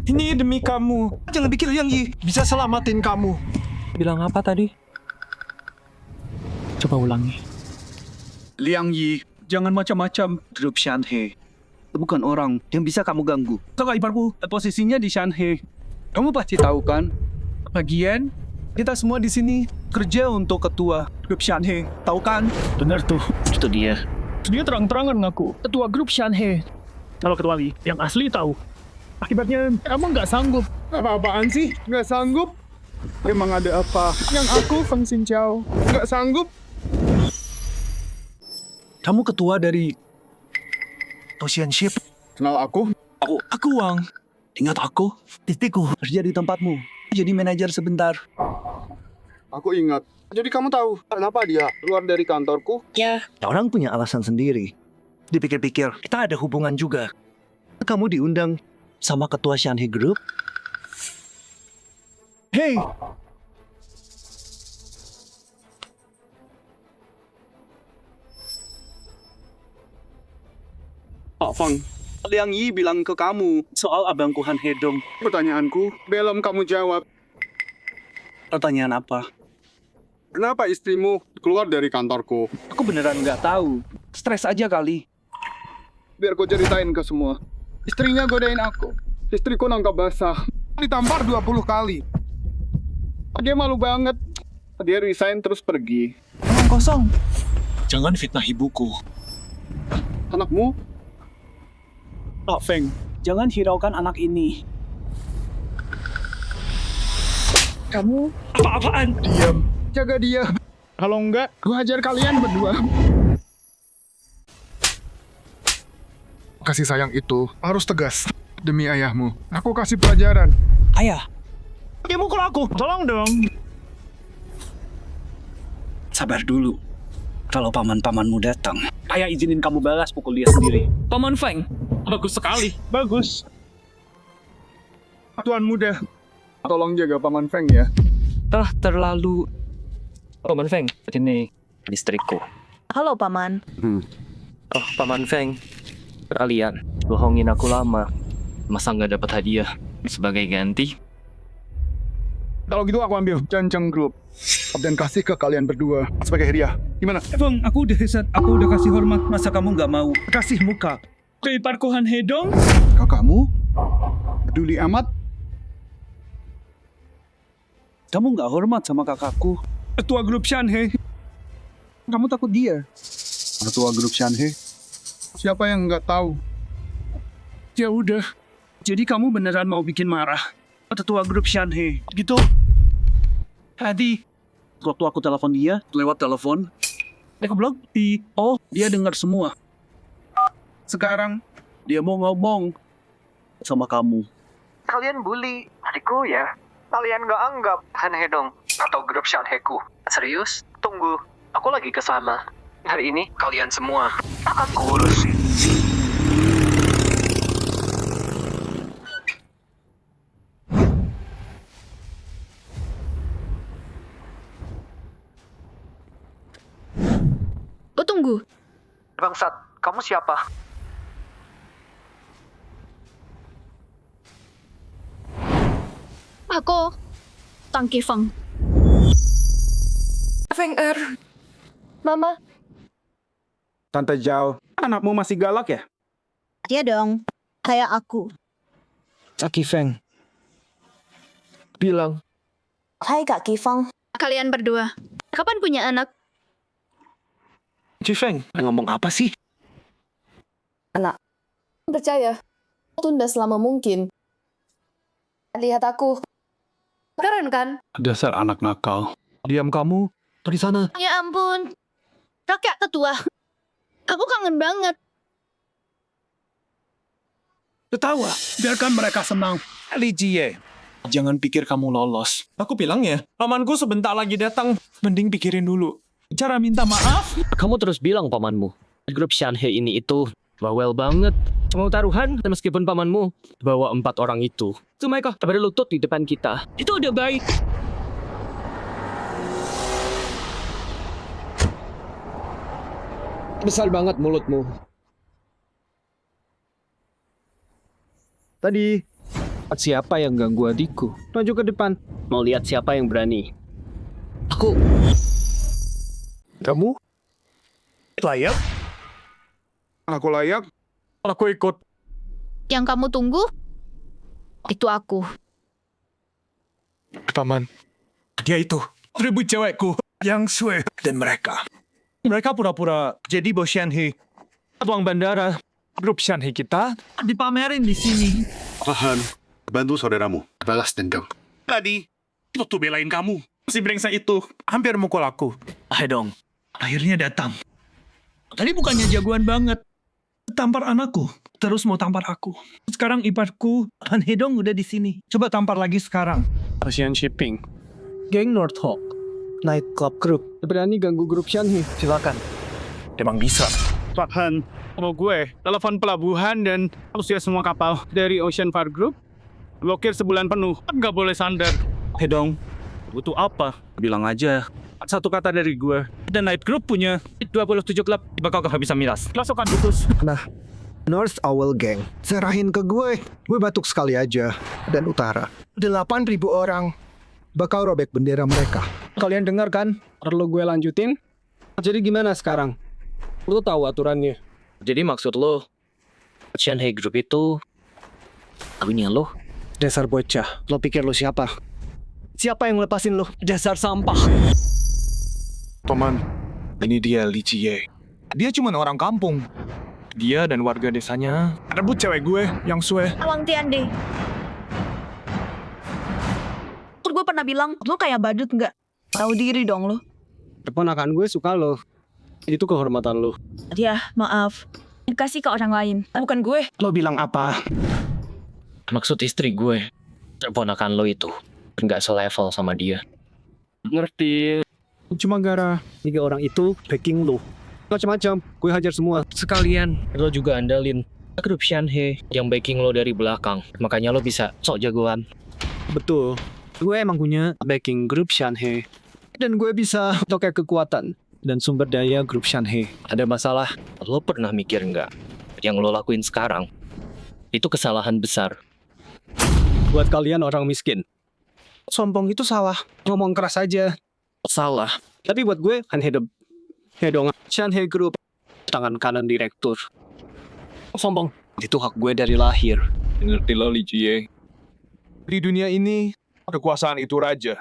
Ini demi kamu. Jangan pikir Liang Yi bisa selamatin kamu. Bilang apa tadi? Coba ulangi. Liang Yi, jangan macam-macam. Grup Shanhe bukan orang yang bisa kamu ganggu. Kakak iparku posisinya di Shanhe. Kamu pasti tahu kan? Bagian kita semua di sini kerja untuk ketua grup Shanhe. Tahu kan? Benar tuh. Itu dia. Dia terang-terangan ngaku ketua grup Shanhe. Kalau ketua Li yang asli tahu. Akibatnya emang nggak sanggup. Apa-apaan sih? Nggak sanggup? Emang ada apa? Yang aku Feng Xinjiao nggak sanggup. Kamu ketua dari Ocean Ship. Kenal aku? Aku Wang. Ingat aku? Istriku kerja di tempatmu. Jadi manajer sebentar. Aku ingat. Jadi kamu tahu kenapa dia keluar dari kantorku? Ya. Orang punya alasan sendiri. Dipikir-pikir, kita ada hubungan juga. Kamu diundang sama ketua Shanhe Group. Hey! Pak Fang, Liang Yi bilang ke kamu soal abangku Han Hedong. Pertanyaanku, belum kamu jawab. Pertanyaan apa? Kenapa istrimu keluar dari kantorku? Aku beneran nggak tahu. Stres aja kali. Biar kau ceritain ke semua. Istrinya godain aku. Istriku nangkap basah. Ditampar 20 kali. Dia malu banget. Dia resign terus pergi. Emang kosong. Jangan fitnah ibuku. Anakmu? Pak Feng, jangan hiraukan anak ini. Kamu apa-apaan? Diam. Jaga dia. Kalau enggak, gua hajar kalian berdua. Kasih sayang itu harus tegas. Demi ayahmu. Aku kasih pelajaran. Ayah. Dia mukul aku. Tolong dong. Sabar dulu. Kalau paman-pamanmu datang, ayah izinin kamu balas pukul dia sendiri. Paman Feng. Bagus sekali. Bagus. Tuan muda, tolong jaga Paman Feng ya. Terlalu. Paman Feng, ini istriku. Halo, Paman. Oh, Paman Feng. Kalian bohongin aku lama. Masa nggak dapat hadiah sebagai ganti? Kalau gitu aku ambil Canceng Group dan kasih ke kalian berdua sebagai hadiah. Gimana? Feng, aku udah kasih hormat. Masa kamu nggak mau kasih muka? Ke iparku Han Hedong? Kakakmu? Peduli amat? Kamu nggak hormat sama kakakku. Ketua grup Shanhe. Kamu takut dia? Ketua grup Shanhe? Siapa yang nggak tahu? Ya udah. Jadi kamu beneran mau bikin marah ketua grup Shanhe, gitu? Tadi waktu aku telepon dia lewat telepon, dia bilang, oh dia dengar semua. Sekarang dia mau ngomong sama kamu. Kalian bully adikku ya? Kalian nggak anggap Han Hedong atau grup Shanhe-ku? Serius? Tunggu, aku lagi kesana. Hari ini kalian semua akan kurus. Oh, tunggu. Bangsat, kamu siapa? Aku Tang Kifeng. Feng Mama. Tante Zhao, anakmu masih galak ya? Dia dong, kayak aku. Kak Feng. Bilang. Hai Kak Kifeng. Kalian berdua, kapan punya anak? Feng, ngomong apa sih? Anak. Percaya. Tunda selama mungkin. Lihat aku. Keren kan? Dasar anak nakal. Diam kamu. Dari sana. Ya ampun. Kakak ketua. Aku kangen banget. Ketawa. Biarkan mereka senang. Li Jie, jangan pikir kamu lolos. Aku bilang ya, pamanku sebentar lagi datang. Mending pikirin dulu. Cara minta maaf? Kamu terus bilang pamanmu, grup Shanhe ini itu bawel banget. Mau taruhan, dan meskipun pamanmu bawa 4 orang itu mereka berlutut di depan kita. Itu udah baik. Besar banget mulutmu. Tadi, siapa yang ganggu adikku? Maju ke depan. Mau lihat siapa yang berani. Aku. Kamu? Layak? Aku layak? Aku ikut. Yang kamu tunggu? Itu aku. Paman, dia itu. Ribut cewekku. Yang Sue dan mereka. Mereka pura-pura jadi bos Shanhe. Tuang bandara. Grup Shanhe kita dipamerin di sini. Paham. Bantu saudaramu. Balas dendam. Tadi, itu tuh belain kamu. Si brengsek itu hampir mukul aku. Dong. Akhirnya datang. Tadi bukannya jagoan banget. Tampar anakku. Terus mau tampar aku. Sekarang iparku, Han Hedong udah di sini. Coba tampar lagi sekarang. Asian Shipping. Geng Northhawk. Nightclub Group. Berani ganggu grup Shanhe. Silakan. Emang bisa. Pak Han, mau gue telepon pelabuhan dan usia semua kapal dari Ocean Far Group. Blokir sebulan penuh. Nggak boleh sandar. Hedong, butuh apa? Bilang aja. Satu kata dari gue. Dan Night Group punya 27 klub. Bakal kehabisan miras. Pasukan putus. Nah, North Owl Gang, serahin ke gue. Gue batuk sekali aja. Dan utara. 8.000 orang. Bakal robek bendera mereka. Kalian dengar kan? Perlu gue lanjutin? Jadi gimana sekarang? Lo tahu aturannya. Jadi maksud lo, Shanhe Group itu kawinnya lo? Dasar bocah. Lo pikir lo siapa? Siapa yang lepasin lo? Dasar sampah. Paman, ini dia Li Jie. Dia cuma orang kampung. Dia dan warga desanya rebut cewek gue, yang Sue. Awang Tiande. Gue pernah bilang, lo kayak badut nggak? Tahu diri dong lo. Keponakan gue suka lo. Itu kehormatan lo. Ya, maaf. Kasih ke orang lain, bukan gue. Lo bilang apa? Maksud istri gue. Keponakan lo itu nggak selevel sama dia. Ngerti. Cuma gara 3 orang itu backing lo. Macam-macam, gue hajar semua. Sekalian, lo juga andalin grup Shanhe yang backing lo dari belakang. Makanya lo bisa sok jagoan. Betul. Gue emang punya backing grup Shanhe. Dan gue bisa tokek kekuatan dan sumber daya grup Shanhe. Ada masalah? Lo pernah mikir nggak? Yang lo lakuin sekarang itu kesalahan besar. Buat kalian orang miskin, sombong itu salah. Ngomong keras aja salah. Tapi buat gue kan Hedong Shanhe Group, tangan kanan direktur. Sombong itu hak gue dari lahir. Ngerti lo, Li Jie. Di dunia ini, kekuasaan itu raja.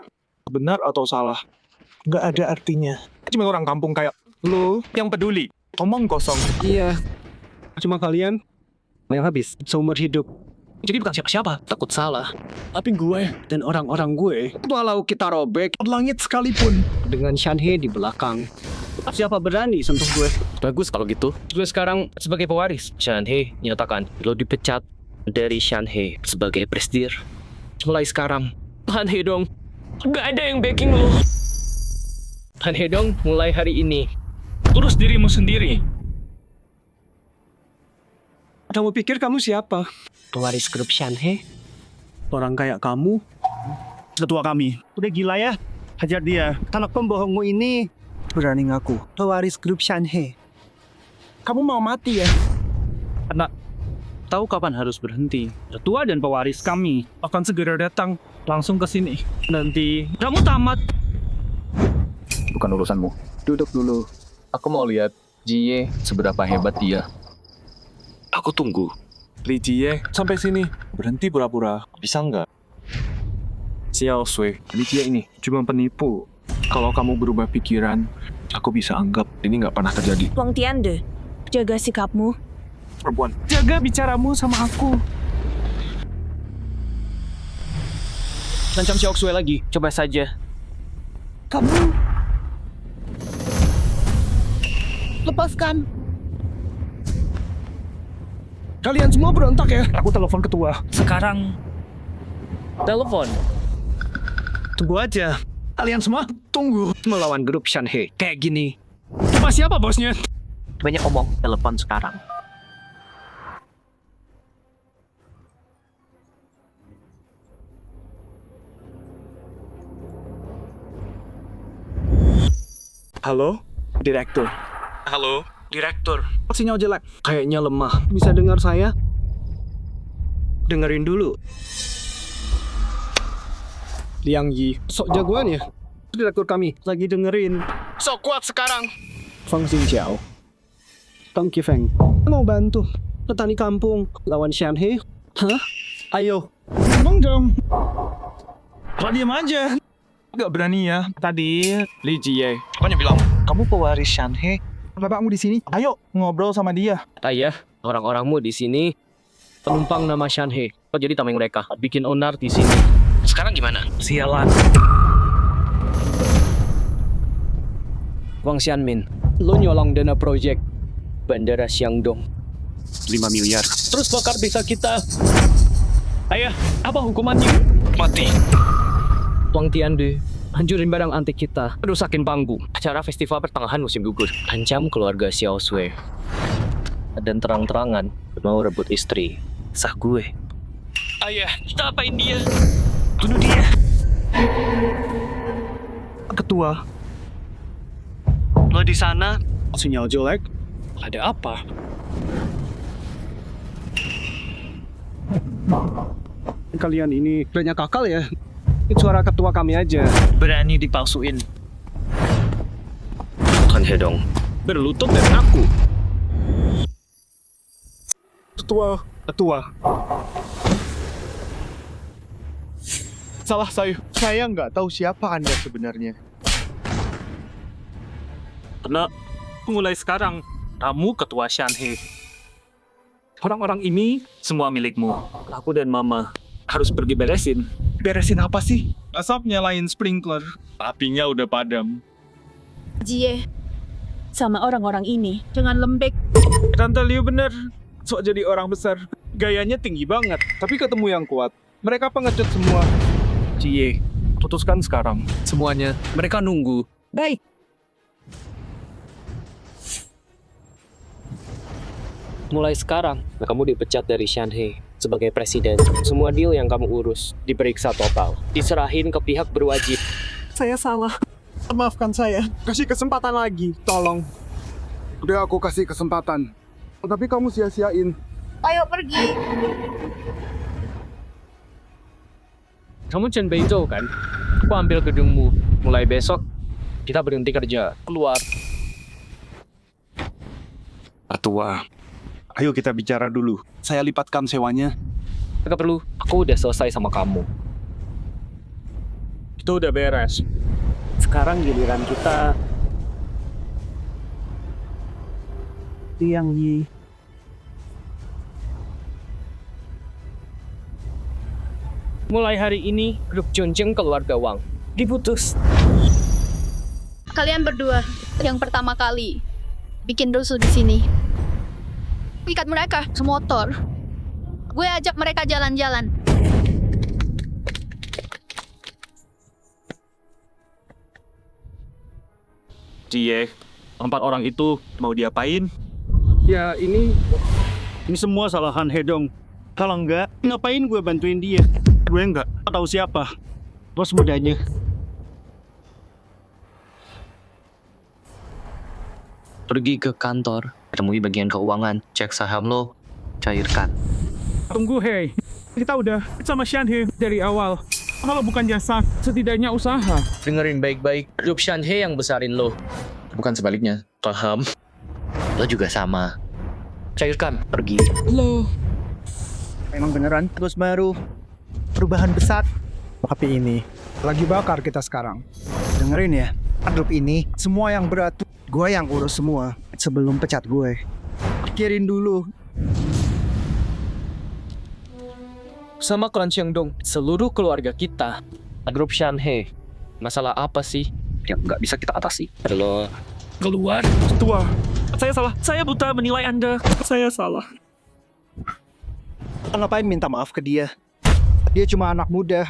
Benar atau salah? Nggak ada artinya. Cuma orang kampung kayak lo yang peduli. Omong kosong. Iya. Cuma kalian yang habis seumur hidup. Jadi bukan siapa-siapa, takut salah. Tapi gue dan orang-orang gue, walau kita robek langit sekalipun, dengan Shanhe di belakang, siapa berani sentuh gue? Bagus kalau gitu. Gue sekarang sebagai pewaris. Shanhe nyatakan lo dipecat dari Shanhe sebagai presidir. Mulai sekarang, Han Hedong, gak ada yang backing lo. Han Hedong, mulai hari ini, urus dirimu sendiri. Kamu pikir kamu siapa? Pewaris grup Shanhe? Orang kayak kamu? Ketua kami. Udah gila ya? Hajar dia. Anak pembohongmu ini berani ngaku. Pewaris grup Shanhe. Kamu mau mati ya? Anak, tahu kapan harus berhenti. Ketua dan pewaris kami akan segera datang langsung ke sini. Nanti kamu tamat. Bukan urusanmu. Duduk dulu. Aku mau lihat Jie seberapa hebat dia. Aku tunggu. Li Jie, sampai sini. Berhenti pura-pura. Bisa nggak? Xiao Sui, Li Jie ini cuma penipu. Kalau kamu berubah pikiran, aku bisa anggap ini nggak pernah terjadi. Wang Tiande, jaga sikapmu. Perempuan, Jaga bicaramu sama aku. Lancam Xiao Sui lagi, coba saja. Kamu lepaskan. Kalian semua berontak ya? Aku telepon ketua. Sekarang telepon. Tunggu aja. Kalian semua Tunggu. Melawan grup Shanhe kayak gini. Cuma siapa bosnya? Banyak omong, telepon sekarang. Halo? Direktur. Halo? Direktur. Sinyal jelek. Kayaknya lemah. Bisa dengar saya? Dengerin dulu. Liang Yi, sok jagoan ya? Direktur kami lagi dengerin. Sok kuat sekarang. Fang Xingjiao. Tang Qifeng. Mau bantu petani kampung lawan Shanhe? Hah? Ayo. Ngomong dong. Kok diam aja? Gak berani ya. Tadi Li Jie pokoknya bilang, kamu pewaris Shanhe. Bapakmu di sini. Ayo ngobrol sama dia. Ayah, orang-orangmu di sini penumpang nama Shanhe. Kok jadi tameng mereka? Bikin onar di sini. Sekarang gimana? Sialan. Wang Xianmin, lo nyolong dana proyek Bandara Xiangdong 5 miliar. Terus bakar desa kita. Ayah, apa hukumannya? Mati. Wang Tiande, hancurin barang antik kita, rusakin panggung. Acara festival pertengahan musim gugur. Ancam keluarga Xiao Sui. Dan terang-terangan mau rebut istri sah gue. Ayah, kita apain dia? Bunuh dia. Ketua, lo di sana? Sinyal jelek. Ada apa? Kalian ini banyak kakal ya? Itu suara ketua kami aja. Berani dipalsuin. Han Hedong, berlutut dari aku. Ketua. Salah saya. Saya nggak tahu siapa Anda sebenarnya. Karena mulai sekarang, kamu ketua Shanhe. Orang-orang ini semua milikmu. Aku dan Mama harus pergi beresin. Beresin apa sih? Asap nyalain sprinkler. Apinya udah padam. Jie, sama orang-orang ini, jangan lembek. Tante Liu bener. Sok jadi orang besar. Gayanya tinggi banget. Tapi ketemu yang kuat. Mereka pengecut semua. Jie, putuskan sekarang. Semuanya, mereka nunggu. Baik. Mulai sekarang, kamu dipecat dari Shanhe sebagai presiden. Semua deal yang kamu urus diperiksa total. Diserahin ke pihak berwajib. Saya salah. Maafkan saya. Kasih kesempatan lagi. Tolong. Udah aku kasih kesempatan. Tapi kamu sia-siain. Ayo pergi. Kamu Chen Beizhou kan? Aku ambil gedungmu. Mulai besok, kita berhenti kerja. Keluar. Ketua, ayo kita bicara dulu. Saya lipatkan sewanya. Gak perlu, aku udah selesai sama kamu. Itu udah beres. Sekarang giliran kita. Liang Yi. Mulai hari ini, grup Junjing keluarga Wang diputus. Kalian berdua yang pertama kali bikin rusuh di sini. Ikat mereka semotor. Gue ajak mereka jalan-jalan. Jie, 4 orang itu mau diapain? Ya ini semua salah Han Hedong. Kalau enggak, ngapain gue bantuin dia? Gue enggak tahu siapa. Bos mudanya. Pergi ke kantor, temui bagian keuangan, cek saham lo, cairkan. Tunggu, hei. Kita udah sama Shanhe dari awal. Kalau bukan jasa, setidaknya usaha. Dengerin baik-baik, grup Shanhe yang besarin lo. Bukan sebaliknya. Paham? Lo juga sama. Cairkan, pergi. Lo. Memang beneran bos baru. Perubahan besar. Tapi ini lagi bakar kita sekarang. Dengerin ya, grup ini semua yang berat gue yang urus semua sebelum pecat gue. Pikirin dulu. Sama klan Xiangdong, seluruh keluarga kita. Grup Shanhe, masalah apa sih yang nggak bisa kita atasi? Lo keluar. Tua, saya salah. Saya buta menilai Anda. Saya salah. Ngapain minta maaf ke dia? Dia cuma anak muda,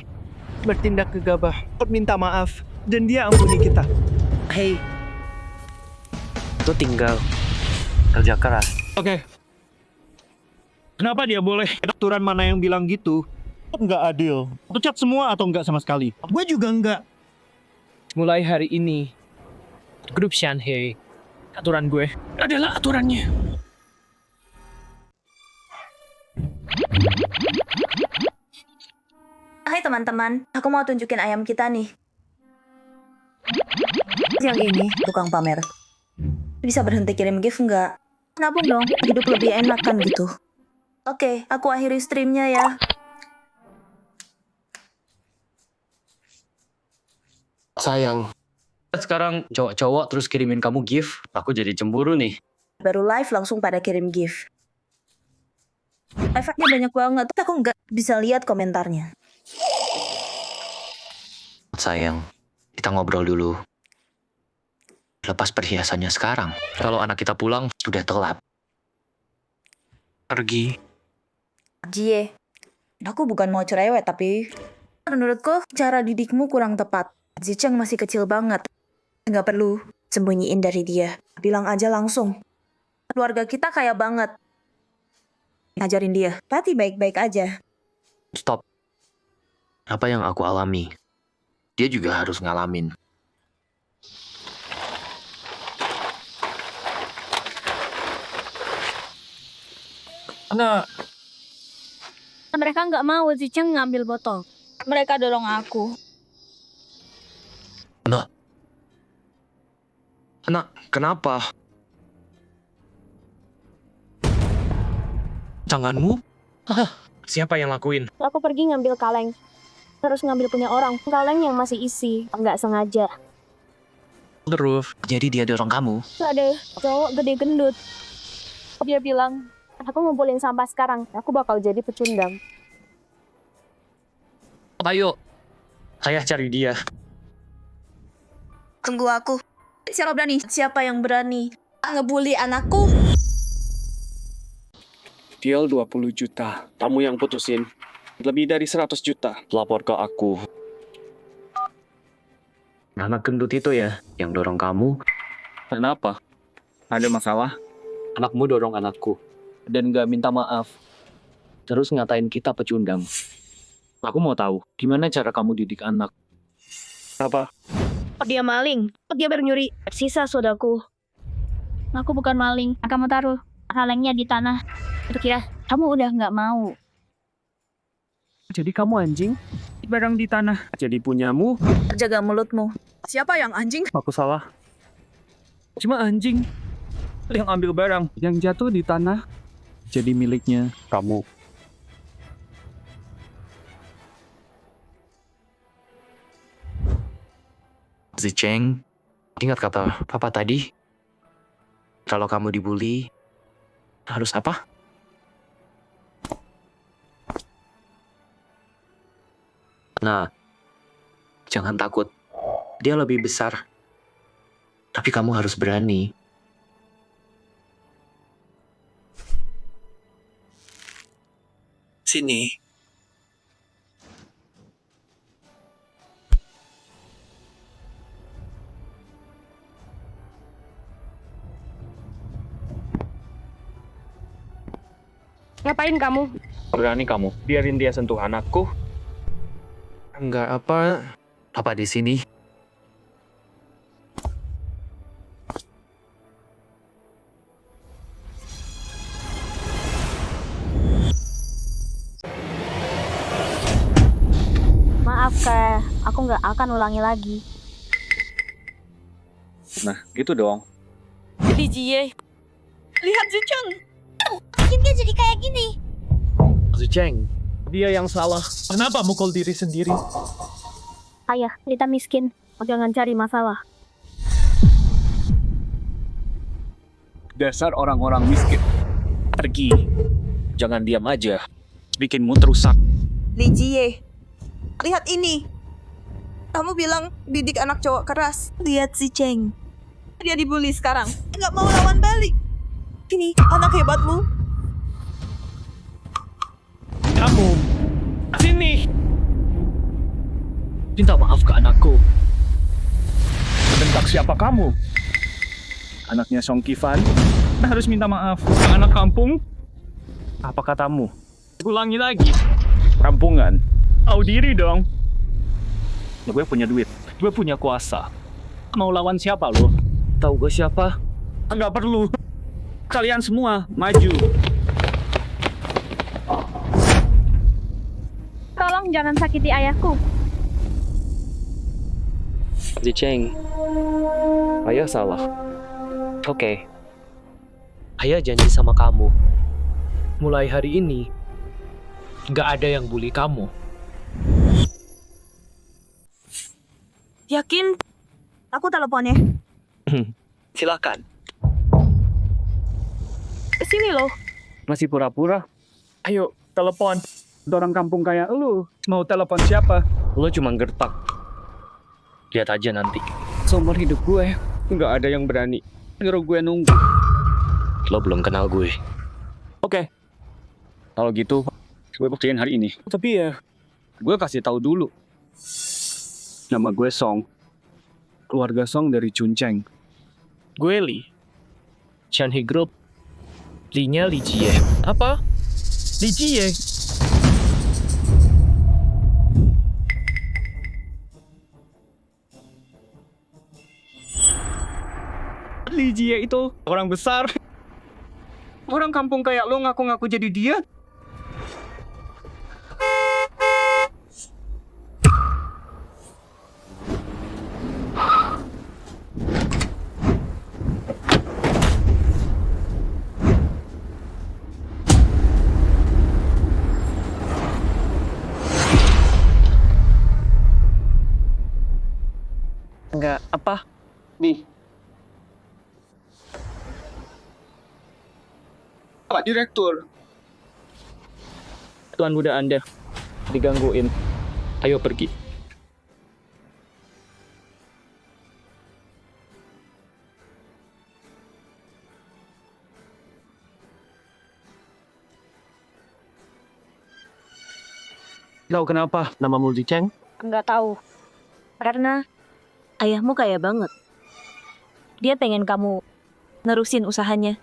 bertindak gegabah. Minta maaf, dan dia ampuni kita. Hei, itu tinggal kerja keras. Oke. Kenapa dia boleh? Aturan mana yang bilang gitu? Nggak adil. Pecat semua atau nggak sama sekali? Gue juga nggak. Mulai hari ini, grup Shanhei, aturan gue adalah aturannya. Hai teman-teman, aku mau tunjukin ayam kita nih. Yang ini tukang pamer. Bisa berhenti kirim gift nggak? Nabung dong, hidup lebih enak kan gitu. Oke, aku akhiri streamnya ya. Sayang, sekarang cowok-cowok terus kirimin kamu gift, aku jadi cemburu nih. Baru live langsung pada kirim gift. Efeknya banyak banget, tapi aku nggak bisa lihat komentarnya. Sayang, kita ngobrol dulu. Lepas perhiasannya sekarang. Kalau anak kita pulang, sudah telat. Pergi. Jie, aku bukan mau cerewet, tapi menurutku cara didikmu kurang tepat. Zicheng masih kecil banget. Nggak perlu sembunyiin dari dia. Bilang aja langsung. Keluarga kita kaya banget. Ngajarin dia. Tati baik-baik aja. Stop. Apa yang aku alami, dia juga harus ngalamin. Mereka nggak mau Zicheng ngambil botol. Mereka dorong aku. Anak, kenapa? Tanganmu? Siapa yang lakuin? Aku pergi ngambil kaleng. Terus ngambil punya orang. Kaleng yang masih isi. Nggak sengaja. Terus, jadi dia dorong kamu? Ada cowok gede gendut. Dia bilang, aku ngumpulin sampah sekarang. Aku bakal jadi pecundang. Ayo, saya cari dia. Tunggu aku. Siapa berani? Siapa yang berani ngebully anakku? Deal 20 juta. Kamu yang putusin. Lebih dari 100 juta. Lapor ke aku. Anak gendut itu ya, yang dorong kamu. Kenapa? Ada masalah? Anakmu dorong anakku. Dan gak minta maaf. Terus ngatain kita pecundang. Aku mau tahu, gimana cara kamu didik anak? Apa? Dia maling. Dia baru nyuri sisa sodaku. Aku bukan maling. Kamu taruh kalengnya di tanah. Itu kira kamu udah nggak mau. Jadi kamu anjing? Barang di tanah. Jadi punyamu? Jaga mulutmu. Siapa yang anjing? Aku salah. Cuma anjing yang ambil barang yang jatuh di tanah jadi miliknya kamu. Zicheng, ingat kata papa tadi? Kalau kamu dibully, harus apa? Nah, jangan takut. Dia lebih besar. Tapi kamu harus berani. Sini. Ngapain kamu? Berani kamu, biarin dia sentuh anakku. Enggak apa. Papa di sini. Maaf, Kak. Aku nggak akan ulangi lagi. Nah, gitu dong. Li Jie. Lihat Zicheng. Bikin dia jadi kayak gini. Zicheng, dia yang salah. Kenapa mukul diri sendiri? Ayah, kita miskin. Jangan cari masalah. Dasar orang-orang miskin. Pergi. Jangan diam aja. Bikin mood rusak. Li Jie. Lihat ini. Kamu bilang didik anak cowok keras. Lihat si Cheng. Dia dibully sekarang. Nggak mau lawan balik. Ini anak hebatmu. Kamu, sini. Minta maaf ke anakku. Tak siapa kamu? Anaknya Song Kifan. Harus minta maaf. Yang anak kampung? Apa katamu? Ulangi lagi. Kampungan. Tahu diri dong. Gue punya duit. Gue punya kuasa. Mau lawan siapa lo? Tahu gue siapa? Nggak perlu. Kalian semua maju. Tolong jangan sakiti ayahku. Zicheng, ayah salah. Oke. Ayah janji sama kamu. Mulai hari ini, nggak ada yang bully kamu. Yakin? Aku teleponnya. Silakan. Sini loh. Masih pura-pura? Ayo, telepon. Orang kampung kayak lu. Mau telepon siapa? Lo cuma gertak. Lihat aja nanti. Seumur hidup gue, nggak ada yang berani nyuruh gue nunggu. Lo belum kenal gue. Oke. Kalau gitu, gue buktiin hari ini. Tapi ya, Gue kasih tahu dulu. Nama gue Song. Keluarga Song dari Chuncheng. Gue Li. Shanhei Group. Li-nya Li Jie. Apa? Li Jie? Li Jie itu orang besar. Orang kampung kayak lo ngaku-ngaku jadi dia. Enggak, apa? Nih. Pak Direktur. Tuan muda Anda digangguin. Ayo pergi. Tahu kenapa namamu Zicheng? Nggak tahu. Karena ayahmu kaya banget. Dia pengen kamu nerusin usahanya.